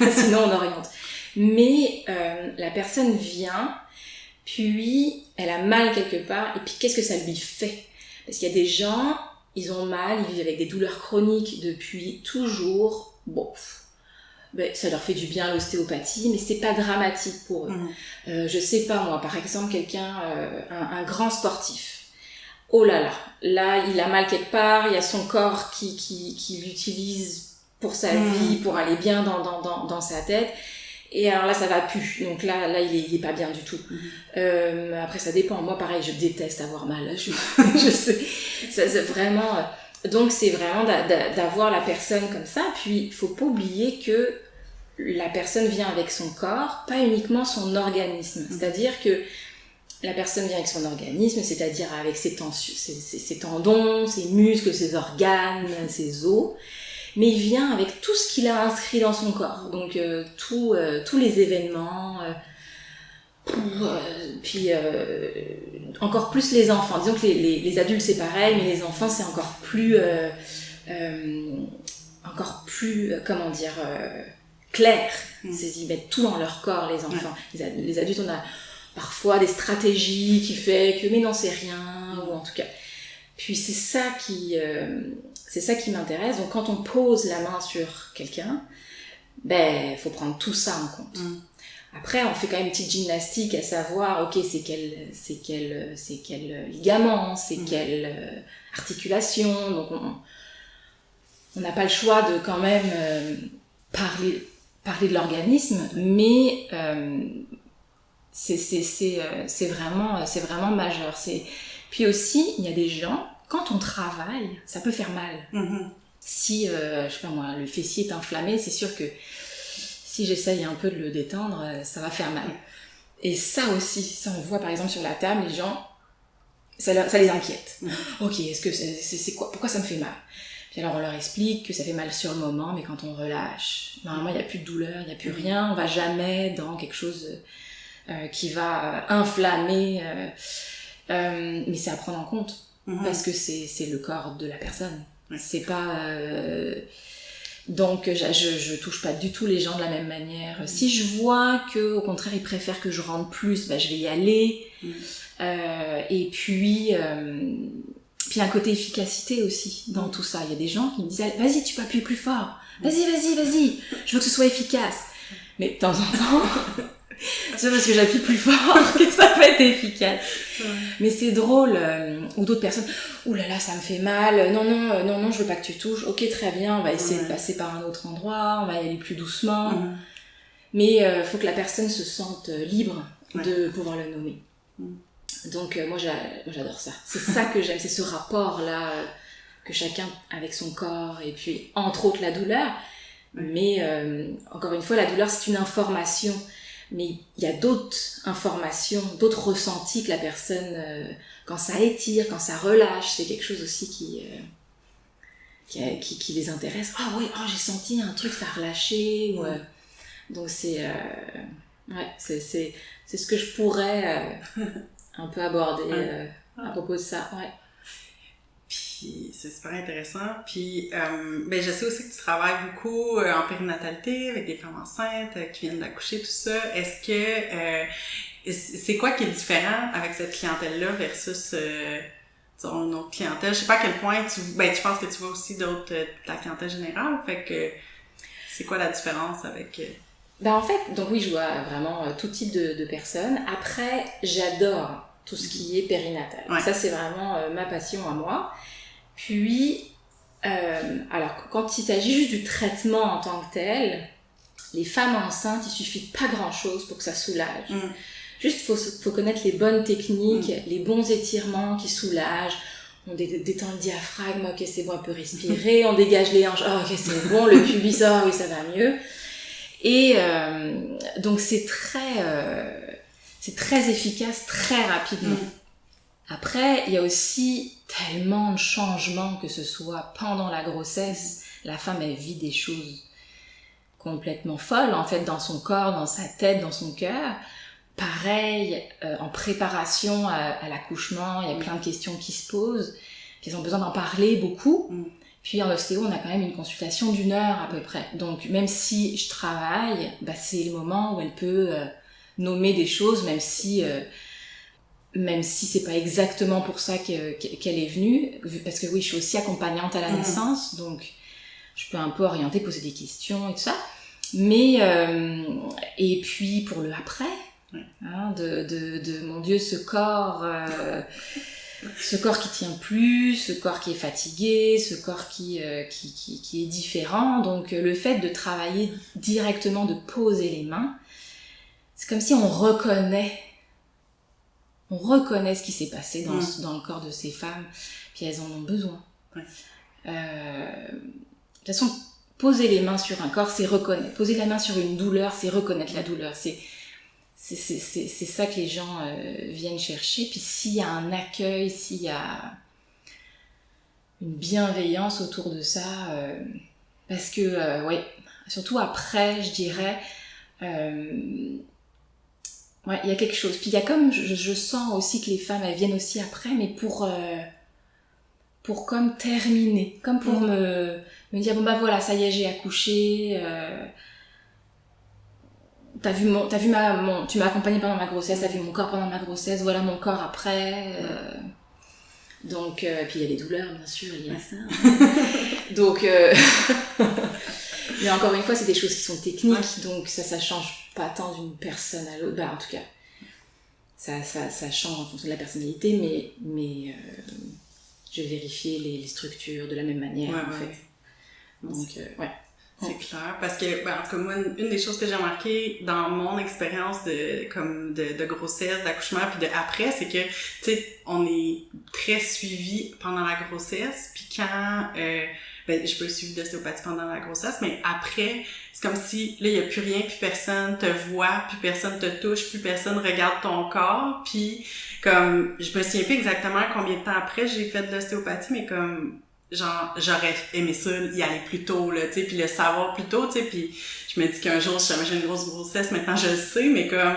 Sinon, on oriente. Mais la personne vient, puis elle a mal quelque part, et puis qu'est-ce que ça lui fait? Parce qu'il y a des gens, ils ont mal, ils vivent avec des douleurs chroniques depuis toujours. Ça leur fait du bien l'ostéopathie, mais c'est pas dramatique pour eux. Je sais pas moi, par exemple quelqu'un, un grand sportif. Oh là, il a mal quelque part, il y a son corps qui l'utilise pour sa vie, pour aller bien dans sa tête. Et alors là, ça va plus. Donc là, il est pas bien du tout. Après, ça dépend. Moi, pareil, je déteste avoir mal. Je sais. C'est vraiment... Donc, c'est vraiment d'avoir la personne comme ça. Puis, il faut pas oublier que la personne vient avec son corps, pas uniquement son organisme. C'est-à-dire que la personne vient avec son organisme, c'est-à-dire avec ses tendons, ses muscles, ses organes, ses os. Mais il vient avec tout ce qu'il a inscrit dans son corps. Donc, tous les événements... puis encore plus les enfants. Disons que les adultes c'est pareil, mais les enfants c'est encore plus clair. Ils mettent tout dans leur corps, les enfants. Les adultes, on a parfois des stratégies qui fait que mais non c'est rien, ou en tout cas. Puis c'est ça qui m'intéresse. Donc quand on pose la main sur quelqu'un, faut prendre tout ça en compte. Après, on fait quand même une petite gymnastique à savoir, ok, c'est quel ligament, c'est quelle articulation. Donc, on n'a pas le choix de quand même parler de l'organisme, mais c'est vraiment majeur. Puis aussi, il y a des gens, quand on travaille, ça peut faire mal. Si, je sais pas moi, le fessier est inflammé, c'est sûr que si j'essaye un peu de le détendre, ça va faire mal. Et ça aussi, ça on voit par exemple sur la table, les gens, ça les inquiète. Ok, est-ce que c'est quoi? Pourquoi ça me fait mal? Puis alors on leur explique que ça fait mal sur le moment, mais quand on relâche, normalement il n'y a plus de douleur, il n'y a plus rien, on va jamais dans quelque chose qui va inflammer, mais c'est à prendre en compte, parce que c'est le corps de la personne. C'est pas... Donc, je touche pas du tout les gens de la même manière. Si je vois que, au contraire, ils préfèrent que je rentre plus, je vais y aller. Et puis un côté efficacité aussi dans tout ça. Il y a des gens qui me disent « Vas-y, tu peux appuyer plus fort. Vas-y. Je veux que ce soit efficace. » Mais de temps en temps, c'est parce que j'appuie plus fort que ça va être efficace. Mais c'est drôle. Ou d'autres personnes « Ouh là là, ça me fait mal. Non, je veux pas que tu touches. Ok, très bien, on va essayer de passer par un autre endroit. On va y aller plus doucement. » Mais faut que la personne se sente libre de pouvoir le nommer. Donc moi j'adore ça. C'est ça que j'aime, c'est ce rapport-là que chacun avec son corps et puis entre autres la douleur. Mais encore une fois, la douleur c'est une information. Mais il y a d'autres informations, d'autres ressentis que la personne, quand ça étire, quand ça relâche, c'est quelque chose aussi qui les intéresse. Ah oui, j'ai senti un truc, ça a relâché. Donc c'est ce que je pourrais un peu aborder à propos de ça. Puis c'est super intéressant. Puis je sais aussi que tu travailles beaucoup en périnatalité avec des femmes enceintes qui viennent d'accoucher, tout ça. Est-ce que c'est quoi qui est différent avec cette clientèle-là versus une autre clientèle? Je sais pas à quel point je pense que tu vois aussi d'autres de la clientèle générale. Fait que c'est quoi la différence avec en fait, donc oui, je vois vraiment tout type de personnes. Après, j'adore tout ce qui est périnatal. Ça, c'est vraiment ma passion à moi. Puis, alors, quand il s'agit juste du traitement en tant que tel, les femmes enceintes, il suffit de pas grand-chose pour que ça soulage. Juste, faut connaître les bonnes techniques, les bons étirements qui soulagent. On détend le diaphragme, ok, c'est bon, on peut respirer. On dégage les hanches, ok, c'est bon, le pubis, oui, ça va mieux. Et donc c'est très efficace, très rapidement. Après, il y a aussi tellement de changements, que ce soit pendant la grossesse, la femme elle vit des choses complètement folles en fait dans son corps, dans sa tête, dans son cœur. Pareil, en préparation à l'accouchement, il y a plein de questions qui se posent, puis elles ont besoin d'en parler beaucoup. Puis en ostéo, on a quand même une consultation d'1 heure à peu près. Donc même si je travaille, c'est le moment où elle peut nommer des choses, même si c'est pas exactement pour ça qu'elle est venue. Parce que oui, je suis aussi accompagnante à la naissance, donc je peux un peu orienter, poser des questions et tout ça. Mais et puis pour le après, de mon Dieu, ce corps qui tient plus, ce corps qui est fatigué, ce corps qui est différent. Donc le fait de travailler directement, de poser les mains, c'est comme si on reconnaît ce qui s'est passé dans le corps de ces femmes, puis elles en ont besoin. De toute façon, poser les mains sur un corps, c'est reconnaître. Poser la main sur une douleur, c'est reconnaître la douleur. C'est ça que les gens viennent chercher. Puis s'il y a un accueil, s'il y a une bienveillance autour de ça, parce que, surtout après, je dirais, il y a quelque chose. Puis il y a comme, je sens aussi que les femmes, elles viennent aussi après, mais pour comme terminer, comme pour me dire, voilà, ça y est, j'ai accouché, tu m'as accompagnée pendant ma grossesse, t'as vu mon corps pendant ma grossesse, voilà mon corps après. Donc, puis il y a les douleurs, bien sûr, il y a ça. Donc, mais encore une fois, c'est des choses qui sont techniques, donc ça change pas tant d'une personne à l'autre. En tout cas, ça change en fonction de la personnalité, mais je vais vérifier les structures de la même manière, en fait. Donc, C'est clair, parce que, en tout cas, moi, une des choses que j'ai remarqué dans mon expérience de grossesse, d'accouchement, puis de après, c'est que, tu sais, on est très suivi pendant la grossesse, puis quand, je peux être suivi d'ostéopathie pendant la grossesse, mais après, c'est comme si, là, il y a plus rien, puis personne te voit, puis personne te touche, puis personne regarde ton corps, puis comme, je me souviens plus exactement combien de temps après j'ai fait de l'ostéopathie, mais comme, genre, j'aurais aimé ça y aller plus tôt, là, tu sais, puis le savoir plus tôt, tu sais, puis je me dis qu'un jour, si jamais j'ai une grosse grossesse, maintenant je le sais, mais comme,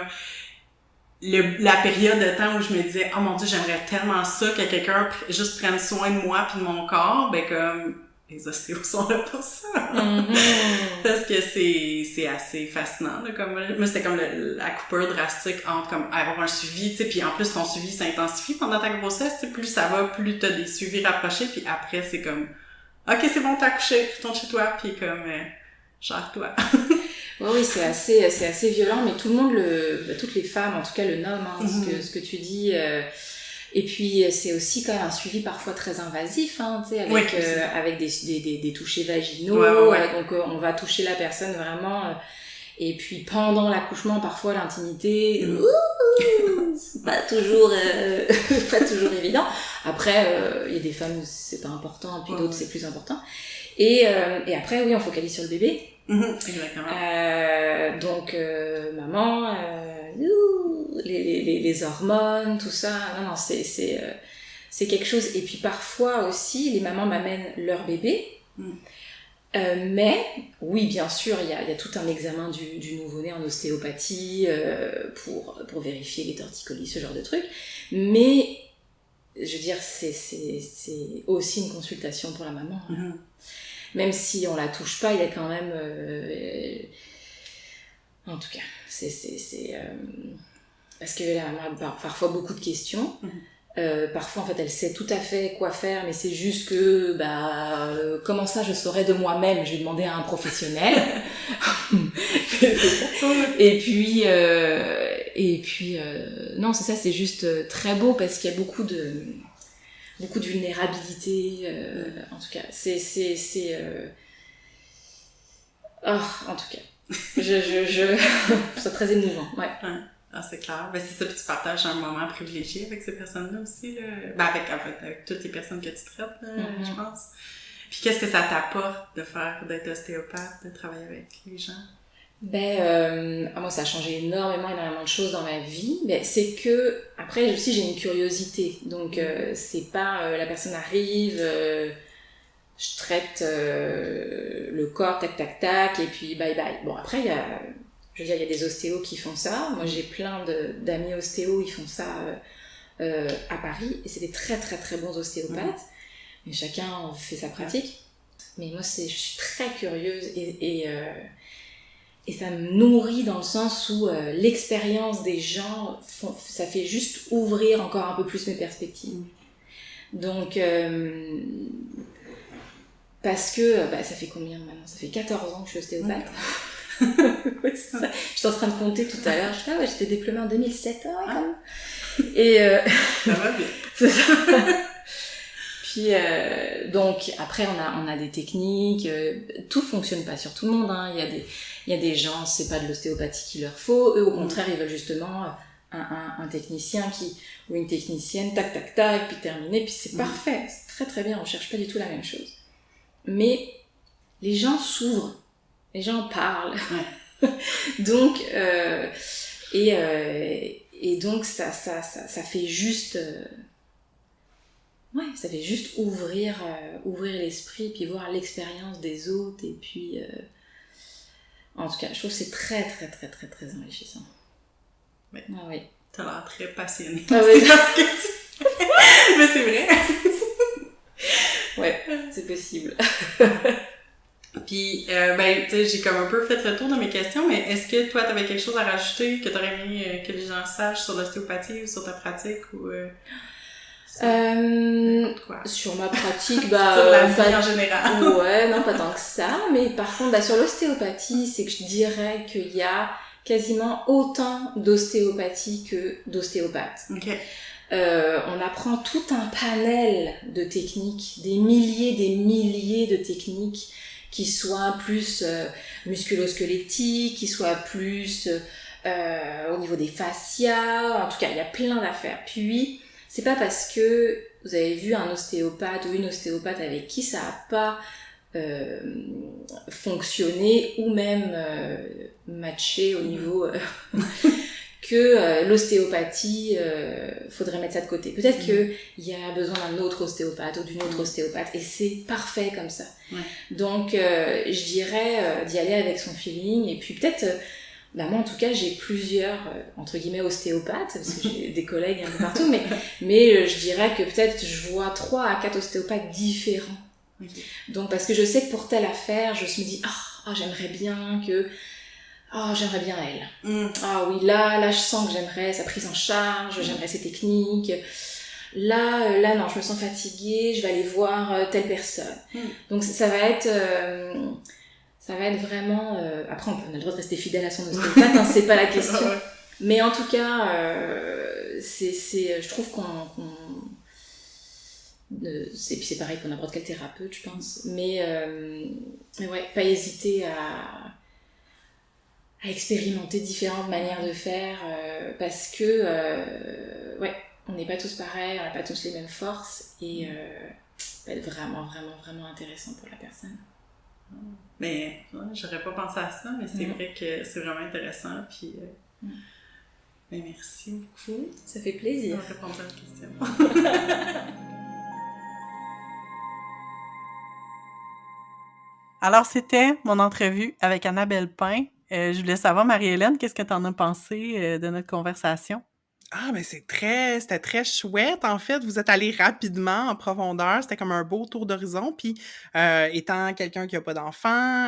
la période de temps où je me disais, oh mon Dieu, j'aimerais tellement ça que quelqu'un juste prenne soin de moi puis de mon corps, comme, les ostéos sont là pour ça. Mm-hmm. Parce que c'est assez fascinant, là, comme, moi, c'était comme la coupure drastique entre, comme, avoir un suivi, tu sais, puis en plus, ton suivi s'intensifie pendant ta grossesse, tu sais, plus ça va, plus t'as des suivis rapprochés, puis après, c'est comme, ok, c'est bon, t'as accouché, retourne chez toi, puis comme, gère-toi. Oui, c'est assez violent, mais tout le monde toutes les femmes, en tout cas, le nomment, hein, ce que tu dis. Et puis, c'est aussi quand même un suivi parfois très invasif, hein, tu sais, avec des touchers vaginaux. Ouais. Donc, on va toucher la personne vraiment. Et puis, pendant l'accouchement, parfois, l'intimité, c'est pas toujours évident. Après, il y a des femmes où c'est pas important, puis d'autres, c'est plus important. Et après, oui, on focalise sur le bébé. Exactement. Donc, maman, les hormones, tout ça, non, c'est quelque chose. Et puis parfois aussi, les mamans m'amènent leur bébé. Mais, oui, bien sûr, il y a tout un examen du nouveau-né en ostéopathie pour vérifier les torticolis, ce genre de trucs. Mais, je veux dire, c'est aussi une consultation pour la maman. Même si on la touche pas, il y a quand même... en tout cas, parce que la maman a parfois beaucoup de questions. Parfois, en fait, elle sait tout à fait quoi faire, mais c'est juste que, comment ça, je saurais de moi-même? Je vais demander à un professionnel. Et puis, non, c'est ça, c'est juste très beau parce qu'il y a beaucoup de vulnérabilité, en tout cas, en tout cas, je trouve ça très émouvant, ouais. Ah, c'est clair. Ben, c'est ça, puis tu partages un moment privilégié avec ces personnes-là aussi, là. Ben, avec toutes les personnes que tu traites, là, je pense. Puis qu'est-ce que ça t'apporte d'être ostéopathe, de travailler avec les gens? Moi, ça a changé énormément de choses dans ma vie. C'est que, après aussi, j'ai une curiosité. Donc, c'est pas la personne arrive, je traite le corps, tac, tac, tac, et puis bye bye. Bon, après, il y a des ostéos qui font ça. Moi, j'ai plein d'amis ostéos, ils font ça à Paris, et c'est des très, très, très bons ostéopathes. Mais chacun fait sa pratique. Mais moi, je suis très curieuse, et ça me nourrit dans le sens où l'expérience des gens, ça fait juste ouvrir encore un peu plus mes perspectives. Donc, parce que, ça fait combien maintenant? Ça fait 14 ans que je suis ostéopathe. Ouais, c'est ça. J'étais en train de compter tout à l'heure. J'étais diplômée en 2007, quand même. Et ça va bien. C'est ça. Puis, donc, après, on a des techniques. Tout fonctionne pas sur tout le monde, hein. Il y a des gens, c'est pas de l'ostéopathie qu'il leur faut. Eux, au contraire, ils veulent justement un technicien ou une technicienne, tac, tac, tac, puis terminé. Puis c'est parfait. C'est très, très bien. On cherche pas du tout la même chose. Mais les gens s'ouvrent. Les gens parlent. Donc, et donc, ça fait juste... ça fait juste ouvrir l'esprit, puis voir l'expérience des autres, et puis... En tout cas, je trouve que c'est très, très, très, très, très enrichissant. Ouais. Ah oui. T'as l'air très passionnée. Ah oui. Mais c'est vrai. Ouais, c'est possible. Puis, tu sais, j'ai comme un peu fait le tour de mes questions, mais est-ce que toi, t'avais quelque chose à rajouter que t'aurais aimé que les gens sachent sur l'ostéopathie ou sur ta pratique ou... Sur ma pratique, sur la vie en général. Ouais, non, pas tant que ça. Mais par contre, sur l'ostéopathie, c'est que je dirais qu'il y a quasiment autant d'ostéopathie que d'ostéopathes. Okay. On apprend tout un panel de techniques, des milliers de techniques qui soient plus musculo-squelettiques, qui soient plus au niveau des fascias. En tout cas, il y a plein d'affaires. Puis, c'est pas parce que vous avez vu un ostéopathe ou une ostéopathe avec qui ça a pas fonctionné ou même matché au niveau que l'ostéopathie, faudrait mettre ça de côté. Peut-être qu'il y a besoin d'un autre ostéopathe ou d'une autre ostéopathe, et c'est parfait comme ça. Ouais. Donc, je dirais d'y aller avec son feeling, et puis peut-être... moi, en tout cas, j'ai plusieurs, entre guillemets, ostéopathes, parce que j'ai des collègues un peu partout, mais je dirais que peut-être je vois 3 à 4 ostéopathes différents OK. Donc, parce que je sais que pour telle affaire, je me dis, j'aimerais bien que... j'aimerais bien elle. Ah oui, là, je sens que j'aimerais sa prise en charge, j'aimerais ses techniques. Là, non, je me sens fatiguée, je vais aller voir telle personne. Donc, ça va être vraiment... Après, on a le droit de rester fidèle à son ostéopathe, hein, c'est pas la question. Mais en tout cas, je trouve c'est pareil pour n'importe quel thérapeute, je pense. Mais ouais, pas hésiter à expérimenter différentes manières de faire parce que ouais, on n'est pas tous pareils, on n'a pas tous les mêmes forces et ça peut être vraiment, vraiment, vraiment intéressant pour la personne. Mais j'aurais pas pensé à ça, mais c'est vrai que c'est vraiment intéressant. Puis, ben, merci beaucoup. Ça fait plaisir. On répondre à la question. Alors, c'était mon entrevue avec Annabelle Pain. Je voulais savoir, Marie-Hélène, qu'est-ce que tu en as pensé de notre conversation? Ah, mais c'était très chouette. En fait, vous êtes allé rapidement en profondeur. C'était comme un beau tour d'horizon. Puis, étant quelqu'un qui a pas d'enfant,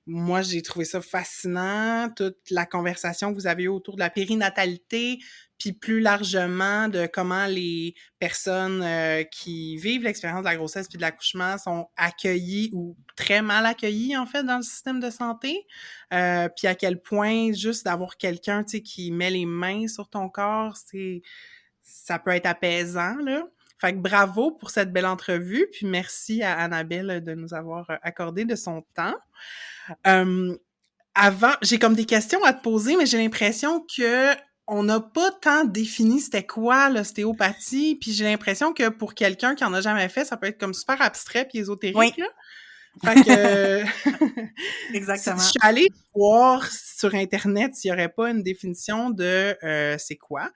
moi, j'ai trouvé ça fascinant, toute la conversation que vous avez eue autour de la périnatalité, puis plus largement de comment les personnes qui vivent l'expérience de la grossesse puis de l'accouchement sont accueillies ou très mal accueillies, en fait, dans le système de santé. Puis à quel point juste d'avoir quelqu'un, tu sais, qui met les mains sur ton corps, ça peut être apaisant, là. Fait que bravo pour cette belle entrevue, puis merci à Annabelle de nous avoir accordé de son temps. Avant, j'ai comme des questions à te poser, mais j'ai l'impression que on n'a pas tant défini c'était quoi l'ostéopathie, puis j'ai l'impression que pour quelqu'un qui en a jamais fait, ça peut être comme super abstrait puis ésotérique, là. Fait que je Exactement. suis allée voir sur Internet s'il y aurait pas une définition de c'est quoi.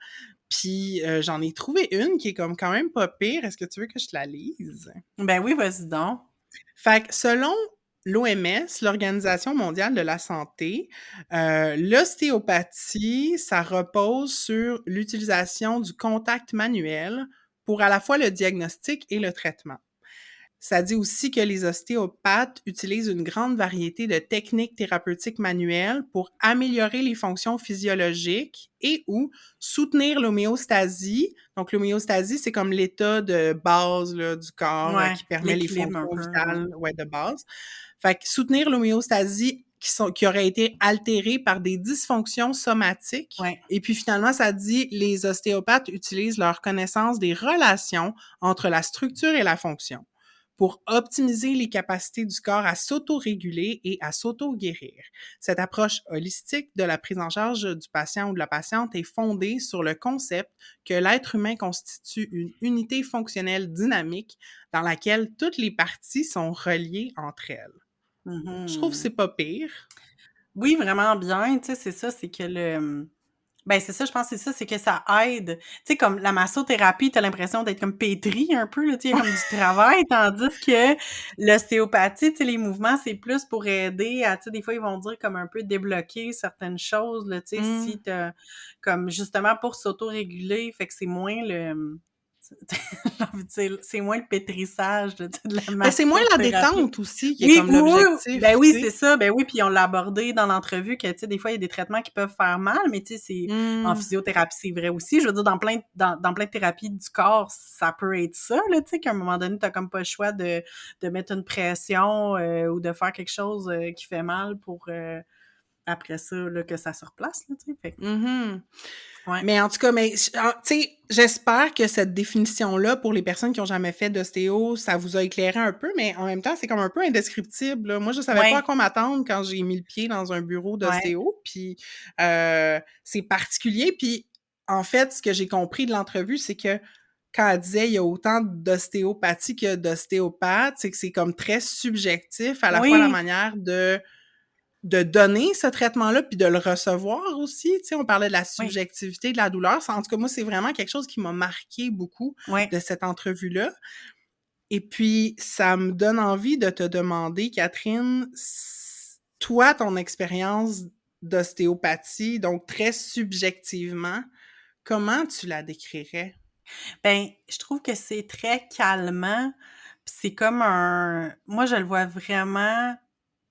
Puis j'en ai trouvé une qui est comme quand même pas pire. Est-ce que tu veux que je te la lise? Ben oui, vas-y donc. Fait que selon l'OMS, l'Organisation mondiale de la santé, l'ostéopathie, ça repose sur l'utilisation du contact manuel pour à la fois le diagnostic et le traitement. Ça dit aussi que les ostéopathes utilisent une grande variété de techniques thérapeutiques manuelles pour améliorer les fonctions physiologiques et ou soutenir l'homéostasie. Donc, l'homéostasie, c'est comme l'état de base là, du corps qui permet les l'équilibre un fonctions peu. vitales de base. Fait que soutenir l'homéostasie qui auraient été altérées par des dysfonctions somatiques. Ouais. Et puis finalement, ça dit les ostéopathes utilisent leur connaissance des relations entre la structure et la fonction pour optimiser les capacités du corps à s'auto-réguler et à s'auto-guérir. Cette approche holistique de la prise en charge du patient ou de la patiente est fondée sur le concept que l'être humain constitue une unité fonctionnelle dynamique dans laquelle toutes les parties sont reliées entre elles. Je trouve que c'est pas pire. Oui, vraiment bien. Tu sais, c'est ça, c'est que ben, c'est ça, je pense que c'est ça, c'est que ça aide. Tu sais, comme la massothérapie, t'as l'impression d'être comme pétri un peu, là, tu sais, il y a comme du travail, tandis que l'ostéopathie, tu sais, les mouvements, c'est plus pour aider à, tu sais, des fois, ils vont dire comme un peu débloquer certaines choses, là, tu sais, si t'as, comme justement pour s'auto-réguler, fait que c'est moins j'ai envie de dire, c'est moins le pétrissage de la Ben, c'est moins la massothérapie. détente aussi qui est Oui, comme oui, l'objectif, ben oui, tu c'est sais. ça. Ben oui, puis on l'a abordé dans l'entrevue que, tu sais, des fois, il y a des traitements qui peuvent faire mal, mais tu sais, c'est en physiothérapie, c'est vrai aussi. Je veux dire, dans plein de thérapies du corps, ça peut être ça, là, tu sais, qu'à un moment donné, t'as comme pas le choix de mettre une pression ou de faire quelque chose qui fait mal pour après ça, là, que ça se replace, là, tu sais. Fait que, ouais. Mais en tout cas, tu sais, j'espère que cette définition-là, pour les personnes qui ont jamais fait d'ostéo, ça vous a éclairé un peu, mais en même temps, c'est comme un peu indescriptible, là. Moi, je savais pas à quoi m'attendre quand j'ai mis le pied dans un bureau d'ostéo, puis c'est particulier. Puis, en fait, ce que j'ai compris de l'entrevue, c'est que quand elle disait il y a autant d'ostéopathie que d'ostéopathes, c'est que c'est comme très subjectif, à la fois la manière de donner ce traitement-là, puis de le recevoir aussi. Tu sais, on parlait de la subjectivité de la douleur. En tout cas, moi, c'est vraiment quelque chose qui m'a marqué beaucoup de cette entrevue-là. Et puis, ça me donne envie de te demander, Catherine, toi, ton expérience d'ostéopathie, donc très subjectivement, comment tu la décrirais? Ben, je trouve que c'est très calmant Puis c'est comme moi, je le vois vraiment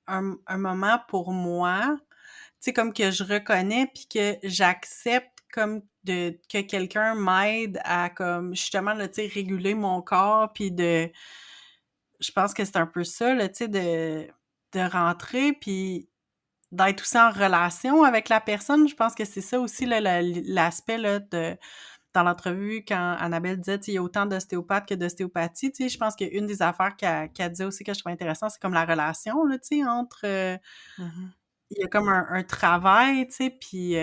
un moment pour moi, tu sais, comme que je reconnais puis que j'accepte comme que quelqu'un m'aide à comme justement, là, tu sais, réguler mon corps puis je pense que c'est un peu ça, là, tu sais, de rentrer puis d'être aussi en relation avec la personne. Je pense que c'est ça aussi, là, l'aspect, là, dans l'entrevue, quand Annabelle disait, tu sais, il y a autant d'ostéopathes que d'ostéopathie, tu sais, je pense qu'une des affaires qu'elle disait aussi que je trouvais intéressant, c'est comme la relation, là, tu sais, entre... Mhm. il y a comme un travail, tu sais, puis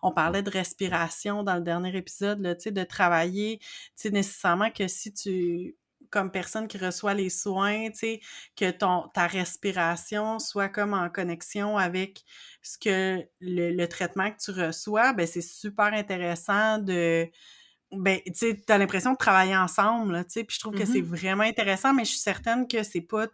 on parlait de respiration dans le dernier épisode, là, tu sais, de travailler, tu sais, nécessairement que si tu, comme personne qui reçoit les soins, tu sais, que ta respiration soit comme en connexion avec ce que le traitement que tu reçois, ben c'est super intéressant ben, tu sais, t'as l'impression de travailler ensemble, là, tu sais, puis je trouve que c'est Mhm. vraiment intéressant, mais je suis certaine que c'est pas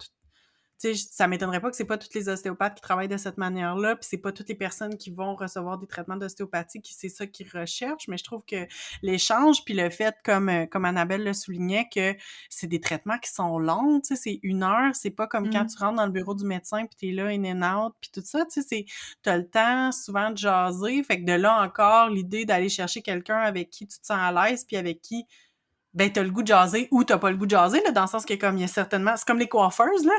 tu sais, ça m'étonnerait pas que c'est pas tous les ostéopathes qui travaillent de cette manière-là, puis c'est pas toutes les personnes qui vont recevoir des traitements d'ostéopathie qui c'est ça qu'ils recherchent, mais je trouve que l'échange puis le fait, comme Annabelle le soulignait, que c'est des traitements qui sont longs, tu sais, c'est 1 heure, c'est pas comme quand Mhm. tu rentres dans le bureau du médecin puis t'es là in and out puis tout ça, tu sais, t'as le temps souvent de jaser, fait que de là encore l'idée d'aller chercher quelqu'un avec qui tu te sens à l'aise puis avec qui ben t'as le goût de jaser ou t'as pas le goût de jaser, là, dans le sens que comme il y a certainement, c'est comme les coiffeuses, là,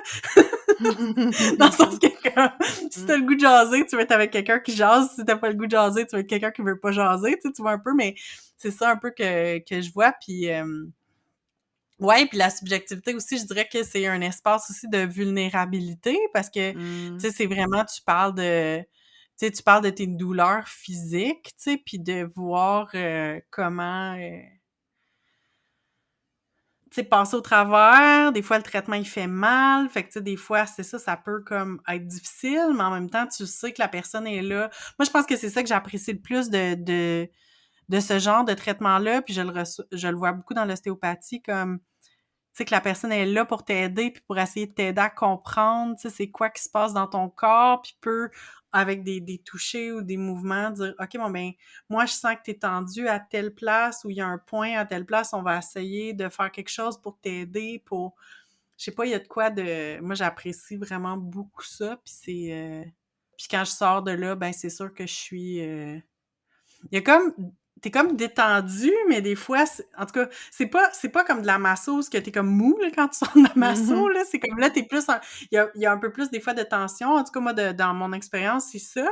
dans le sens que comme, si t'as le goût de jaser, tu vas être avec quelqu'un qui jase, si t'as pas le goût de jaser, tu vas être quelqu'un qui veut pas jaser, tu sais, tu vois un peu, mais c'est ça un peu que je vois, puis ouais, puis la subjectivité aussi, je dirais que c'est un espace aussi de vulnérabilité, parce que, tu Mhm. sais, c'est vraiment, tu parles de tes douleurs physiques, tu sais, puis de voir comment... tu sais, passer au travers, des fois le traitement il fait mal, fait que tu sais, des fois c'est ça, ça peut comme être difficile, mais en même temps tu sais que la personne est là. Moi je pense que c'est ça que j'apprécie le plus de ce genre de traitement-là, puis je le vois beaucoup dans l'ostéopathie, comme tu sais, que la personne est là pour t'aider, puis pour essayer de t'aider à comprendre, tu sais, c'est quoi qui se passe dans ton corps, puis peut, avec des touchés ou des mouvements, dire, OK, bon, ben, moi, je sens que t'es tendu à telle place, ou il y a un point à telle place, on va essayer de faire quelque chose pour t'aider, pour, je sais pas, il y a de quoi de, moi, j'apprécie vraiment beaucoup ça, puis puis quand je sors de là, ben, c'est sûr que je suis, il y a comme t'es comme détendu, mais des fois, en tout cas, c'est pas comme de la masseuse que t'es comme mou là, quand tu sors de la masso, Mhm. là. C'est comme là, t'es plus il y a un peu plus des fois de tension. En tout cas, moi, dans mon expérience, c'est ça.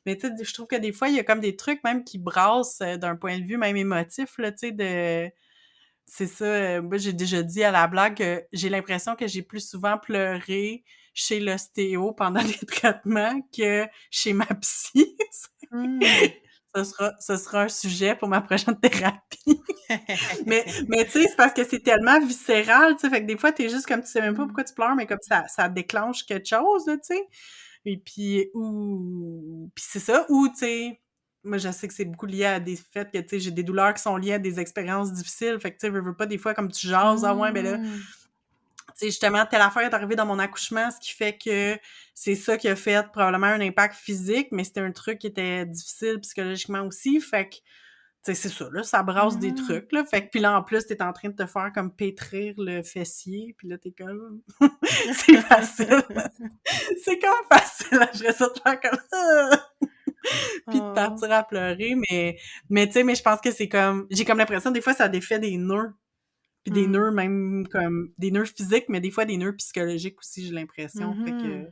Mais tu sais, je trouve que des fois, il y a comme des trucs même qui brassent d'un point de vue même émotif, là, tu sais, c'est ça, moi, j'ai déjà dit à la blague que j'ai l'impression que j'ai plus souvent pleuré chez l'ostéo pendant les traitements que chez ma psy. Mhm. Ce sera un sujet pour ma prochaine thérapie. Mais tu sais, c'est parce que c'est tellement viscéral, tu sais, fait que des fois, t'es juste comme, tu sais même pas pourquoi tu pleures, mais comme ça déclenche quelque chose, là, tu sais. Et puis, puis c'est ça, ou tu sais, moi, je sais que c'est beaucoup lié à des faits que, tu sais, j'ai des douleurs qui sont liées à des expériences difficiles, fait que, tu sais, veux pas, des fois, comme tu jases, ah ouais, ben là, Mhm. tu sais, justement, telle affaire est arrivée dans mon accouchement, ce qui fait que c'est ça qui a fait probablement un impact physique, mais c'était un truc qui était difficile psychologiquement aussi, fait que, tu sais, c'est ça, là, ça brasse des Mhm. trucs, là, fait que, puis là, en plus, t'es en train de te faire comme pétrir le fessier, puis là, t'es comme... c'est facile, c'est comme facile après ça de faire comme... puis de Oh. partir à pleurer, mais tu sais, mais je pense que c'est comme... J'ai comme l'impression, des fois, ça défait des nœuds, puis des Mhm. nœuds même comme des nœuds physiques, mais des fois des nœuds psychologiques aussi, j'ai l'impression. Fait que Mhm.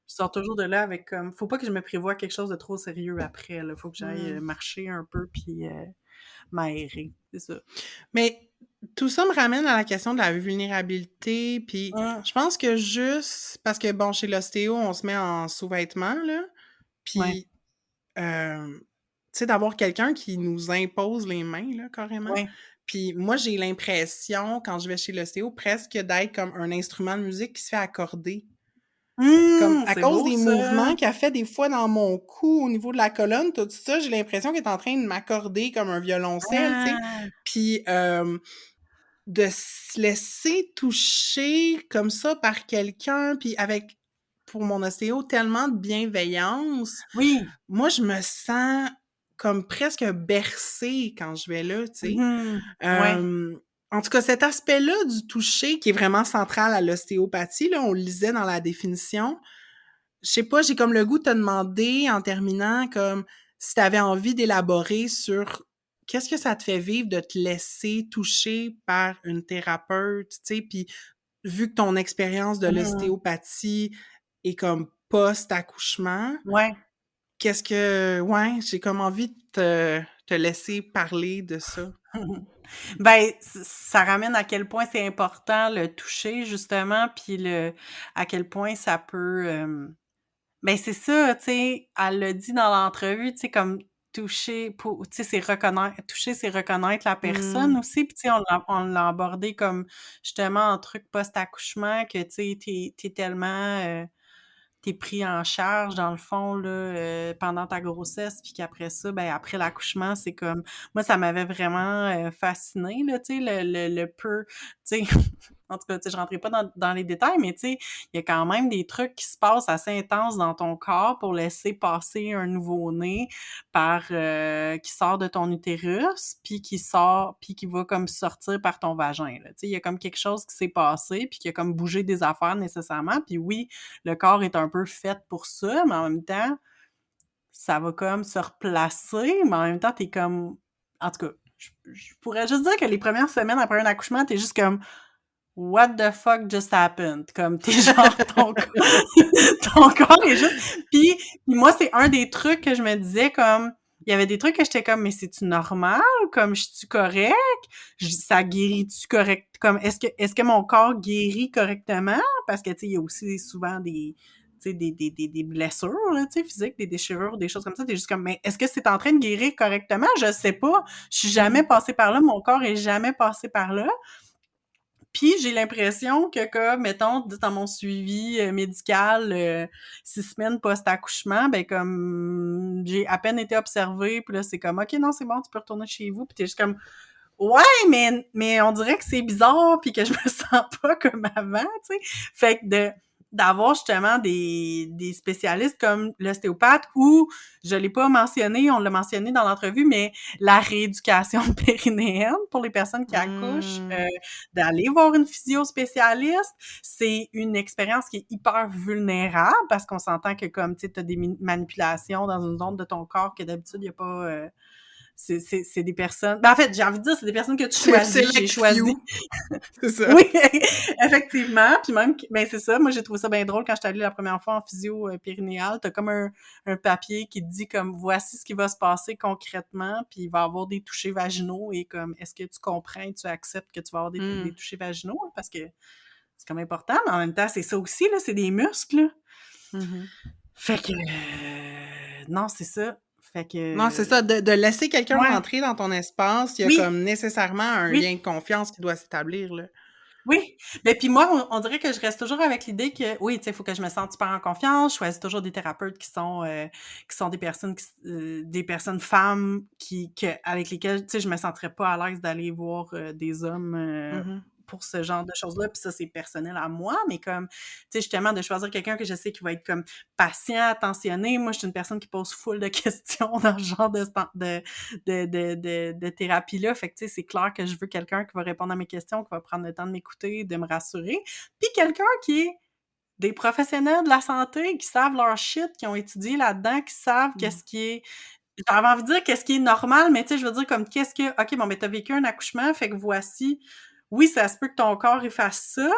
je sors toujours de là avec comme faut pas que je me prévoie quelque chose de trop sérieux après là, faut que j'aille Mhm. marcher un peu puis m'aérer, c'est ça. Mais tout ça me ramène à la question de la vulnérabilité, puis Mmh, je pense que juste parce que, bon, chez l'ostéo, on se met en sous-vêtements, là, ouais, puis, tu sais, d'avoir quelqu'un qui nous impose les mains, là, carrément. ouais. Puis moi, j'ai l'impression, quand je vais chez l'ostéo, presque d'être comme un instrument de musique qui se fait accorder. Comme à C'est cause beau des ça! mouvements qu'elle fait des fois dans mon cou, au niveau de la colonne, tout ça, j'ai l'impression qu'elle est en train de m'accorder comme un violoncelle, tu sais? Ah! Puis, de se laisser toucher comme ça par quelqu'un, puis avec, pour mon ostéo, tellement de bienveillance, Oui! moi, je me sens comme presque bercée quand je vais là, tu sais? Mmh. Ouais. Hem En tout cas, cet aspect-là du toucher qui est vraiment central à l'ostéopathie, là, on le lisait dans la définition. Je sais pas, j'ai comme le goût de te demander en terminant comme si tu avais envie d'élaborer sur qu'est-ce que ça te fait vivre de te laisser toucher par une thérapeute, tu sais, puis vu que ton expérience de Mmh. l'ostéopathie est comme post-accouchement, Ouais. qu'est-ce que ouais, j'ai comme envie de te laisser parler de ça. Ben, ça ramène à quel point c'est important le toucher justement, puis à quel point ça peut, ben, c'est ça, tu sais, elle l'a dit dans l'entrevue, tu sais, comme tu sais, c'est reconnaître toucher, c'est reconnaître la personne Mmh. aussi, puis tu sais, on l'a abordé comme justement en truc post-accouchement que, tu sais, t'es tellement, t'es pris en charge dans le fond là, pendant ta grossesse, puis qu'après ça, ben, après l'accouchement, c'est comme moi, ça m'avait vraiment, fascinée là, tu sais, le peu tu sais, en tout cas, tu sais, je rentrais pas dans les détails, mais tu sais, il y a quand même des trucs qui se passent assez intenses dans ton corps pour laisser passer un nouveau-né qui sort de ton utérus, puis qui va comme sortir par ton vagin, là. Tu sais, il y a comme quelque chose qui s'est passé, puis qui a comme bougé des affaires nécessairement. Puis oui, le corps est un peu fait pour ça, mais en même temps, ça va comme se replacer, mais en même temps, t'es comme... En tout cas, je pourrais juste dire que les premières semaines après un accouchement, t'es juste comme What the fuck just happened? Comme t'es genre ton corps est juste. Puis moi, c'est un des trucs que je me disais comme. Il y avait des trucs que j'étais comme, mais c'est-tu normal? Comme, je suis correct? Ça guérit-tu correct? Comme, est-ce que mon corps guérit correctement? Parce que, tu sais, il y a aussi souvent tu sais, des blessures, là, tu sais, physiques, des déchirures, des choses comme ça. T'es juste comme, mais est-ce que c'est en train de guérir correctement? Je sais pas. Je suis jamais Mmh. passée par là. Mon corps est jamais passé par là. Puis j'ai l'impression que comme, mettons, dans mon suivi médical, 6 semaines post-accouchement, ben comme j'ai à peine été observée, puis là c'est comme OK, non, c'est bon, tu peux retourner chez vous, puis t'es juste comme ouais, mais on dirait que c'est bizarre, puis que je me sens pas comme avant, tu sais. Fait que d'avoir justement des spécialistes comme l'ostéopathe ou, je l'ai pas mentionné, on l'a mentionné dans l'entrevue, mais la rééducation périnéenne pour les personnes qui accouchent, Mmh. d'aller voir une physio-spécialiste, c'est une expérience qui est hyper vulnérable parce qu'on s'entend que comme, tu sais, t'as des manipulations dans une zone de ton corps que d'habitude, il y a pas... c'est des personnes... Ben, en fait, j'ai envie de dire, c'est des personnes que tu C'est choisis. J'ai select choisi. few, c'est ça. Oui, effectivement. Puis même, ben c'est ça. Moi, j'ai trouvé ça bien drôle quand j'étais allée la première fois en physio périnéale. T'as comme un papier qui te dit comme voici ce qui va se passer concrètement. Puis il va y avoir des touchés vaginaux et comme est-ce que tu comprends et tu acceptes que tu vas avoir des Mmh. touchés vaginaux? Parce que c'est comme important, mais en même temps, c'est ça aussi, là, c'est des muscles. Là. Mmh. Fait que non, c'est ça. Fait Non, c'est que ça, de laisser quelqu'un ouais, rentrer dans ton espace, il y a oui, comme nécessairement un lien oui. de confiance qui doit s'établir, là. Oui, mais puis moi, on dirait que je reste toujours avec l'idée que oui, tu sais, il faut que je me sente super en confiance. Je choisis toujours des thérapeutes qui sont des personnes femmes avec lesquelles, tu sais, je me sentirais pas à l'aise d'aller voir des hommes Mmh. pour ce genre de choses-là. Puis ça, c'est personnel à moi, mais comme, tu sais, justement, de choisir quelqu'un que je sais qui va être comme patient, attentionné. Moi, je suis une personne qui pose full de questions dans ce genre de thérapie-là. Fait que, tu sais, c'est clair que je veux quelqu'un qui va répondre à mes questions, qui va prendre le temps de m'écouter, de me rassurer. Puis quelqu'un qui est des professionnels de la santé, qui savent leur shit, qui ont étudié là-dedans, qui savent Mmh. qu'est-ce qui est... J'avais envie de dire qu'est-ce qui est normal, mais tu sais, je veux dire comme qu'est-ce que... OK, bon, mais t'as vécu un accouchement, fait que voici... Oui, ça se peut que ton corps il fasse ça,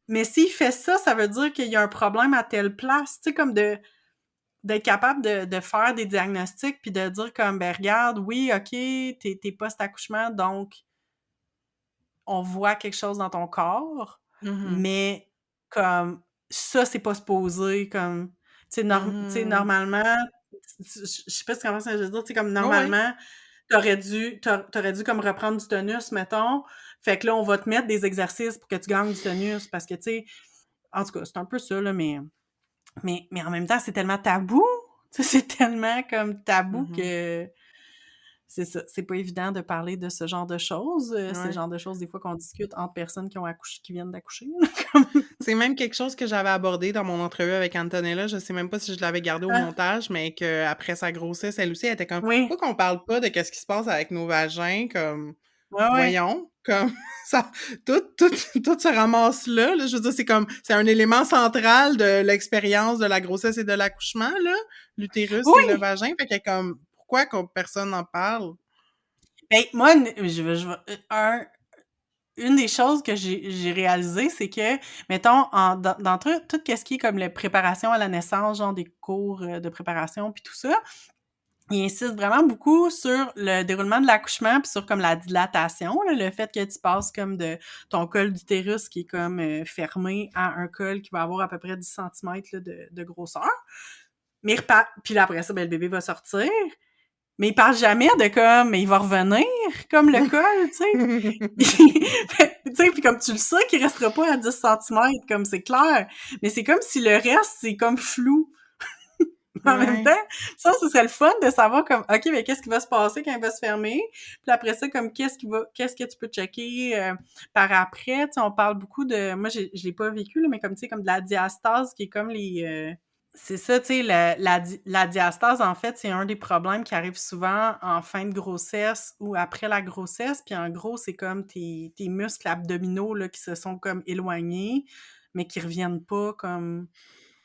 mais s'il fait ça, ça veut dire qu'il y a un problème à telle place. Tu sais, comme d'être capable de faire des diagnostics puis de dire comme ben regarde, oui, OK, t'es post-accouchement, donc on voit quelque chose dans ton corps, Mmh. mais comme ça, c'est pas supposé comme tu sais Mmh. normalement, je sais pas si tu comprends ce que je veux dire, tu sais comme Ouais, ouais. normalement, t'aurais dû comme reprendre du tonus, mettons. Fait que là, on va te mettre des exercices pour que tu gagnes du tonus parce que tu sais, en tout cas, c'est un peu ça là, mais en même temps, c'est tellement tabou. Tu sais, c'est tellement comme tabou Mmh. que c'est ça. C'est pas évident de parler de ce genre de choses. C'est le Ouais. genre de choses, des fois, qu'on discute entre personnes qui ont accouché, qui viennent d'accoucher. Comme... C'est même quelque chose que j'avais abordé dans mon entrevue avec Antonella, je sais même pas si je l'avais gardé au Ah, montage, mais qu'après sa grossesse, elle aussi, elle était comme: oui. «Pourquoi qu'on parle pas de qu'est-ce qui se passe avec nos vagins?» comme Ouais, ouais. Voyons, comme ça, tout se ramasse là, je veux dire, c'est un élément central de l'expérience de la grossesse et de l'accouchement, là, l'utérus et le Oui! vagin, fait que comme, pourquoi qu'on personne n'en parle? Ben, moi, une des choses que j'ai réalisé, c'est que, mettons, dans tout ce qui est comme la préparation à la naissance, genre des cours de préparation puis tout ça, il insiste vraiment beaucoup sur le déroulement de l'accouchement puis sur comme la dilatation, là, le fait que tu passes comme de ton col d'utérus qui est comme fermé à un col qui va avoir à peu près 10 centimètres là, de grosseur. Mais puis là, après ça, ben, le bébé va sortir. Mais il parle jamais de comme, mais il va revenir, comme le col, tu sais. Tu sais, puis comme tu le sais qu'il restera pas à 10 centimètres, comme c'est clair. Mais c'est comme si le reste, c'est comme flou. En même Ouais. temps, ça, ce serait le fun de savoir comme, OK, mais qu'est-ce qui va se passer quand il va se fermer? Puis après ça, comme, qu'est-ce que tu peux checker par après? Tu sais, on parle beaucoup de, moi, je l'ai pas vécu, là, mais comme, tu sais, comme de la diastase, qui est comme c'est ça, tu sais, la diastase, en fait, c'est un des problèmes qui arrive souvent en fin de grossesse ou après la grossesse. Puis en gros, c'est comme tes muscles abdominaux là, qui se sont comme éloignés, mais qui reviennent pas comme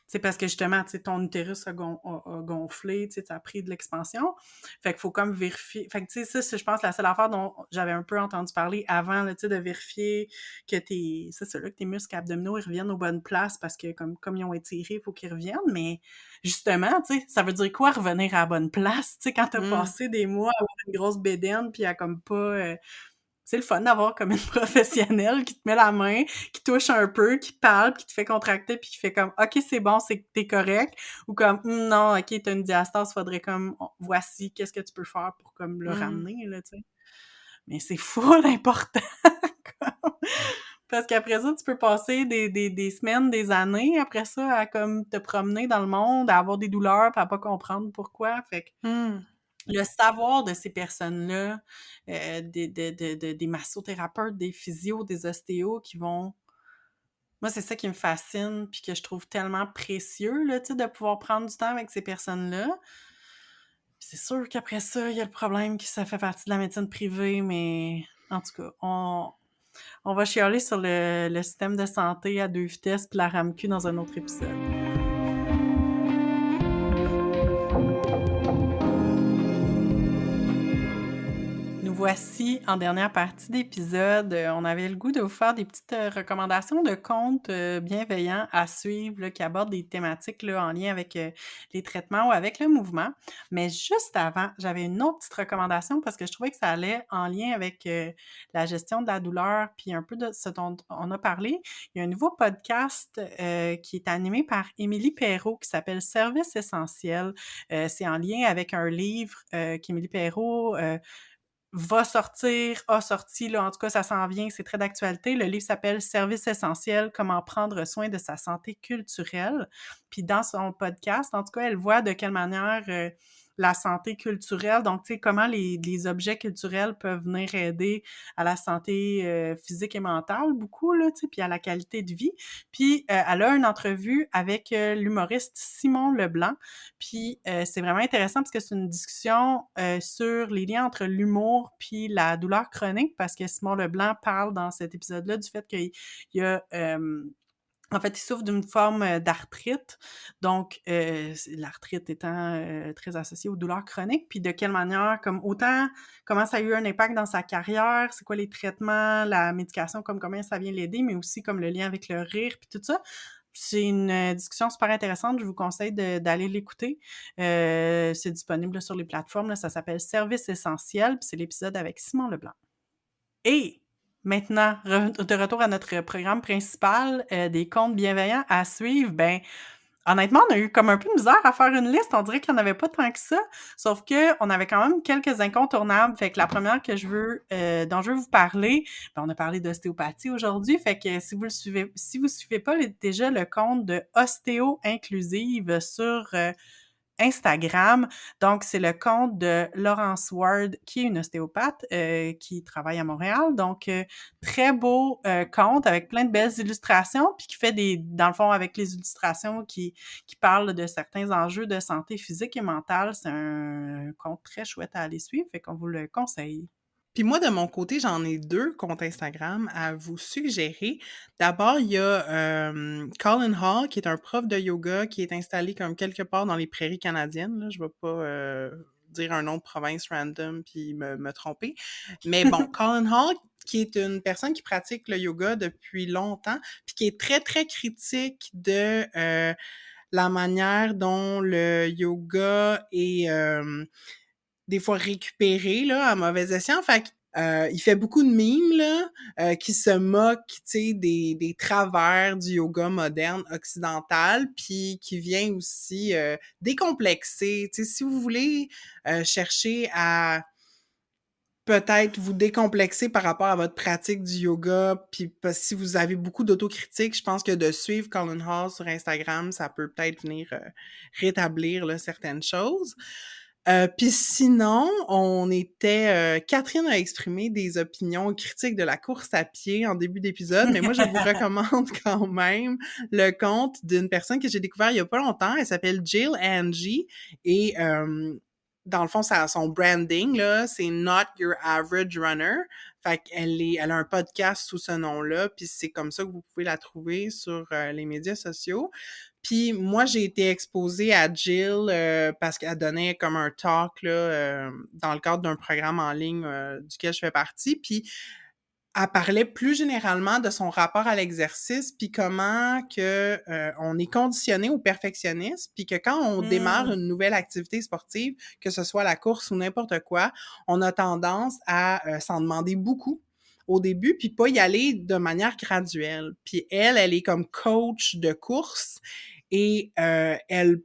c'est parce que justement, tu sais, ton utérus a gonflé, tu sais, ça a pris de l'expansion. Fait qu'il faut comme vérifier. Fait que, tu sais, ça, c'est, je pense, la seule affaire dont j'avais un peu entendu parler avant, là, tu sais, de vérifier que c'est ça, là, que tes muscles abdominaux, ils reviennent aux bonnes places parce que, comme ils ont étiré, il faut qu'ils reviennent. Mais, justement, tu sais, ça veut dire quoi revenir à la bonne place? Tu sais, quand t'as Mmh. passé des mois à avoir une grosse bédaine puis à comme pas, c'est le fun d'avoir comme une professionnelle qui te met la main, qui touche un peu, qui parle, qui te fait contracter, puis qui fait comme OK, c'est bon, c'est t'es correct, ou comme non, OK, t'as une diastase, faudrait comme voici qu'est-ce que tu peux faire pour comme le Mmh. ramener là, tu sais. Mais c'est fou l'important parce qu'après ça, tu peux passer des semaines, des années après ça à comme te promener dans le monde, à avoir des douleurs, puis à pas comprendre pourquoi. Fait que Mmh. le savoir de ces personnes-là, des massothérapeutes, des physios, des ostéos qui vont moi, c'est ça qui me fascine puis que je trouve tellement précieux, là, tu sais, de pouvoir prendre du temps avec ces personnes-là. Puis c'est sûr qu'après ça, il y a le problème que ça fait partie de la médecine privée, mais en tout cas, on va chialer sur le système de santé à deux vitesses puis la RAMQ dans un autre épisode. Nous voici en dernière partie d'épisode. On avait le goût de vous faire des petites recommandations de comptes bienveillants à suivre là, qui abordent des thématiques là, en lien avec les traitements ou avec le mouvement. Mais juste avant, j'avais une autre petite recommandation parce que je trouvais que ça allait en lien avec la gestion de la douleur puis un peu de ce dont on a parlé. Il y a un nouveau podcast qui est animé par Émilie Perrault qui s'appelle Service essentiel. C'est en lien avec un livre qu'Émilie Perrault a sorti, là, en tout cas, ça s'en vient, c'est très d'actualité. Le livre s'appelle Service essentiel, comment prendre soin de sa santé culturelle. Puis dans son podcast, en tout cas, elle voit de quelle manière la santé culturelle, donc, tu sais, comment les objets culturels peuvent venir aider à la santé physique et mentale, beaucoup, là, tu sais, puis à la qualité de vie. Puis elle a une entrevue avec l'humoriste Simon Leblanc, puis c'est vraiment intéressant parce que c'est une discussion sur les liens entre l'humour puis la douleur chronique parce que Simon Leblanc parle dans cet épisode-là du fait qu'il y a en fait, il souffre d'une forme d'arthrite, donc l'arthrite étant très associée aux douleurs chroniques, puis de quelle manière, comme autant comment ça a eu un impact dans sa carrière, c'est quoi les traitements, la médication, comme comment ça vient l'aider, mais aussi comme le lien avec le rire, puis tout ça. C'est une discussion super intéressante, je vous conseille d'aller l'écouter. C'est disponible là, sur les plateformes, là, ça s'appelle Service essentiel, puis c'est l'épisode avec Simon Leblanc. Et maintenant, de retour à notre programme principal des comptes bienveillants à suivre, ben honnêtement, on a eu comme un peu de misère à faire une liste. On dirait qu'il n'y en avait pas tant que ça. Sauf que on avait quand même quelques incontournables. Fait que la première que dont je veux vous parler, ben, on a parlé d'ostéopathie aujourd'hui. Fait que si vous suivez pas déjà le compte de Ostéo Inclusive sur Instagram. Donc, c'est le compte de Laurence Ward, qui est une ostéopathe qui travaille à Montréal. Donc, très beau compte avec plein de belles illustrations, puis qui fait dans le fond, avec les illustrations qui parlent de certains enjeux de santé physique et mentale. C'est un compte très chouette à aller suivre, fait qu'on vous le conseille. Puis moi, de mon côté, j'en ai 2 comptes Instagram à vous suggérer. D'abord, il y a, Colin Hall, qui est un prof de yoga qui est installé comme quelque part dans les prairies canadiennes, là. Je vais pas, dire un nom de province random puis me tromper. Mais bon, Colin Hall, qui est une personne qui pratique le yoga depuis longtemps, puis qui est très, très critique de, la manière dont le yoga est, des fois récupéré là, à mauvais escient. Fait que, il fait beaucoup de mimes là, qui se moquent, tu sais, des travers du yoga moderne occidental, puis qui vient aussi décomplexer. Tu sais, si vous voulez chercher à peut-être vous décomplexer par rapport à votre pratique du yoga, puis si vous avez beaucoup d'autocritique, je pense que de suivre Colin Hall sur Instagram, ça peut peut-être venir rétablir là, certaines choses. Puis sinon, Catherine a exprimé des opinions critiques de la course à pied en début d'épisode, mais moi, je vous recommande quand même le compte d'une personne que j'ai découvert il y a pas longtemps. Elle s'appelle Jill Angie et dans le fond, son branding, là, c'est Not Your Average Runner. Fait elle a un podcast sous ce nom-là, puis c'est comme ça que vous pouvez la trouver sur les médias sociaux. Puis moi, j'ai été exposée à Jill parce qu'elle donnait comme un talk là, dans le cadre d'un programme en ligne duquel je fais partie. Puis elle parlait plus généralement de son rapport à l'exercice, puis comment que on est conditionné au perfectionnisme, puis que quand on démarre une nouvelle activité sportive, que ce soit la course ou n'importe quoi, on a tendance à s'en demander beaucoup au début, puis pas y aller de manière graduelle. Puis elle est comme coach de course et elle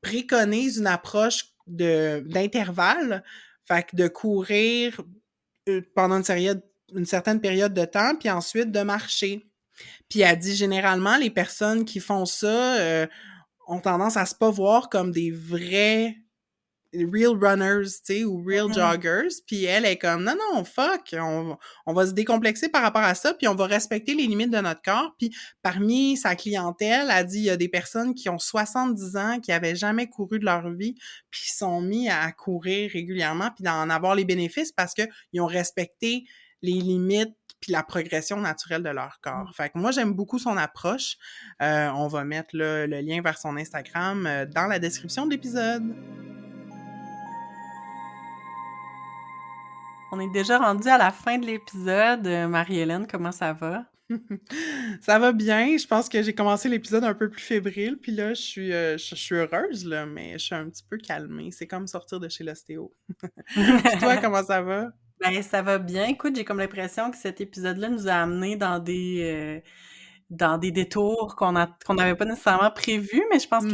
préconise une approche d'intervalle, fait que de courir pendant une certaine période de temps, puis ensuite de marcher. Puis elle dit généralement, les personnes qui font ça ont tendance à se pas voir comme des vrais real runners, tu sais, ou real joggers. Puis elle est comme, non, non, fuck, on va se décomplexer par rapport à ça, puis on va respecter les limites de notre corps. Puis parmi sa clientèle, elle dit, il y a des personnes qui ont 70 ans, qui avaient jamais couru de leur vie, puis qui sont mis à courir régulièrement, puis d'en avoir les bénéfices parce que ils ont respecté les limites puis la progression naturelle de leur corps. Fait que moi, j'aime beaucoup son approche. On va mettre là, le lien vers son Instagram dans la description de l'épisode. On est déjà rendu à la fin de l'épisode. Marie-Hélène, comment ça va? Ça va bien. Je pense que j'ai commencé l'épisode un peu plus fébrile, puis là, je suis heureuse, là, mais je suis un petit peu calmée. C'est comme sortir de chez l'ostéo. Puis toi, comment ça va? Ben, ça va bien. Écoute, j'ai comme l'impression que cet épisode-là nous a amenés dans des détours qu'on n'avait pas nécessairement prévus, mais je pense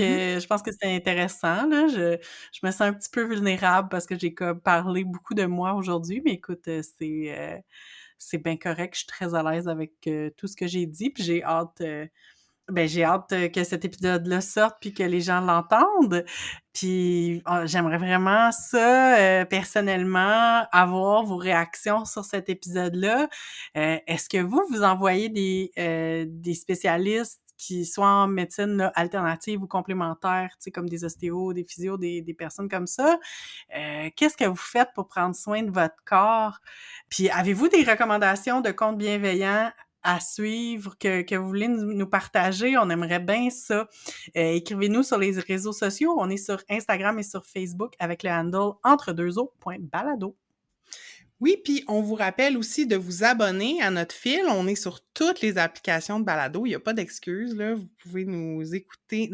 que c'est intéressant, là. Je me sens un petit peu vulnérable parce que j'ai comme parlé beaucoup de moi aujourd'hui, mais écoute, c'est bien correct. Je suis très à l'aise avec tout ce que j'ai dit, puis j'ai hâte que cet épisode-là sorte puis que les gens l'entendent. Puis j'aimerais vraiment ça, personnellement, avoir vos réactions sur cet épisode-là. Est-ce que vous envoyez des spécialistes qui soient en médecine là, alternative ou complémentaire, tu sais, comme des ostéos, des physios, des personnes comme ça? Qu'est-ce que vous faites pour prendre soin de votre corps? Puis avez-vous des recommandations de comptes bienveillants à suivre, que vous voulez nous partager? On aimerait bien ça. Écrivez-nous sur les réseaux sociaux. On est sur Instagram et sur Facebook avec le handle entredeuxeaux.balado. Oui, puis on vous rappelle aussi de vous abonner à notre fil. On est sur toutes les applications de balado. Il n'y a pas d'excuse, là. Vous pouvez nous écouter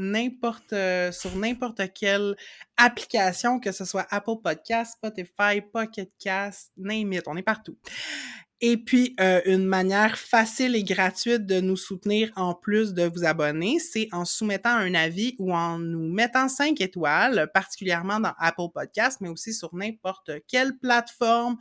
sur n'importe quelle application, que ce soit Apple Podcast, Spotify, Pocket Cast, name it. On est partout. Et puis, une manière facile et gratuite de nous soutenir en plus de vous abonner, c'est en soumettant un avis ou en nous mettant 5 étoiles, particulièrement dans Apple Podcast, mais aussi sur n'importe quelle plateforme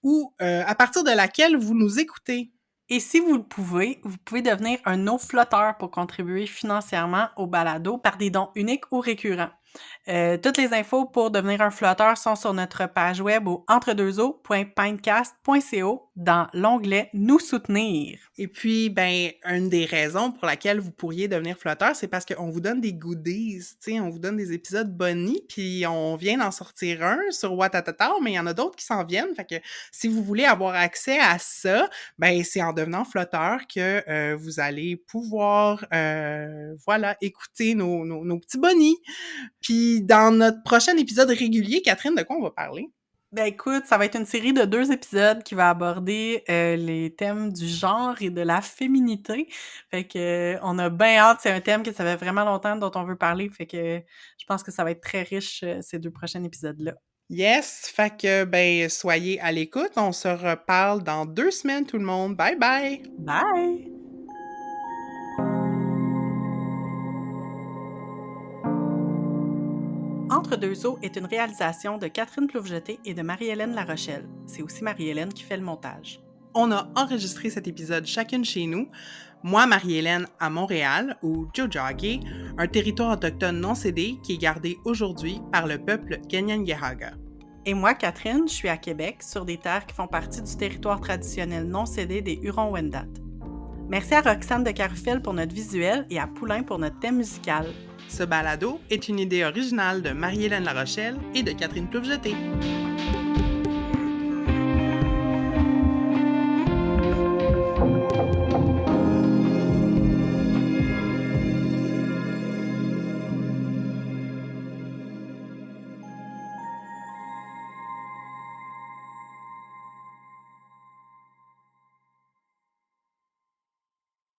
ou à partir de laquelle vous nous écoutez. Et si vous le pouvez, vous pouvez devenir un eau flotteur pour contribuer financièrement au balado par des dons uniques ou récurrents. Toutes les infos pour devenir un flotteur sont sur notre page web au entredeuxeaux.pinecast.co dans l'onglet « Nous soutenir ». Et puis, ben, une des raisons pour laquelle vous pourriez devenir flotteur, c'est parce qu'on vous donne des goodies, tu sais, on vous donne des épisodes bonnies, puis on vient d'en sortir un sur Watatata, mais il y en a d'autres qui s'en viennent, fait que si vous voulez avoir accès à ça, ben, c'est en devenant flotteur que vous allez pouvoir, voilà, écouter nos petits bonnies. Puis dans notre prochain épisode régulier, Catherine, de quoi on va parler? Ben écoute, ça va être une série de 2 épisodes qui va aborder, les thèmes du genre et de la féminité. Fait que, on a bien hâte, c'est un thème que ça fait vraiment longtemps dont on veut parler, fait que je pense que ça va être très riche, ces 2 prochains épisodes-là. Yes, fait que, ben, soyez à l'écoute. On se reparle dans 2 semaines, tout le monde. Bye bye! Bye! Entre deux eaux est une réalisation de Catherine Ploufjeté et de Marie-Hélène Larochelle. C'est aussi Marie-Hélène qui fait le montage. On a enregistré cet épisode chacune chez nous. Moi, Marie-Hélène, à Montréal, ou Tiohtià:ke, un territoire autochtone non cédé qui est gardé aujourd'hui par le peuple Kanien'kehá:ka. Et moi, Catherine, je suis à Québec, sur des terres qui font partie du territoire traditionnel non cédé des Hurons-Wendat. Merci à Roxane de Carufel pour notre visuel et à Poulain pour notre thème musical. Ce balado est une idée originale de Marie-Hélène Larochelle et de Catherine Ploufjeté.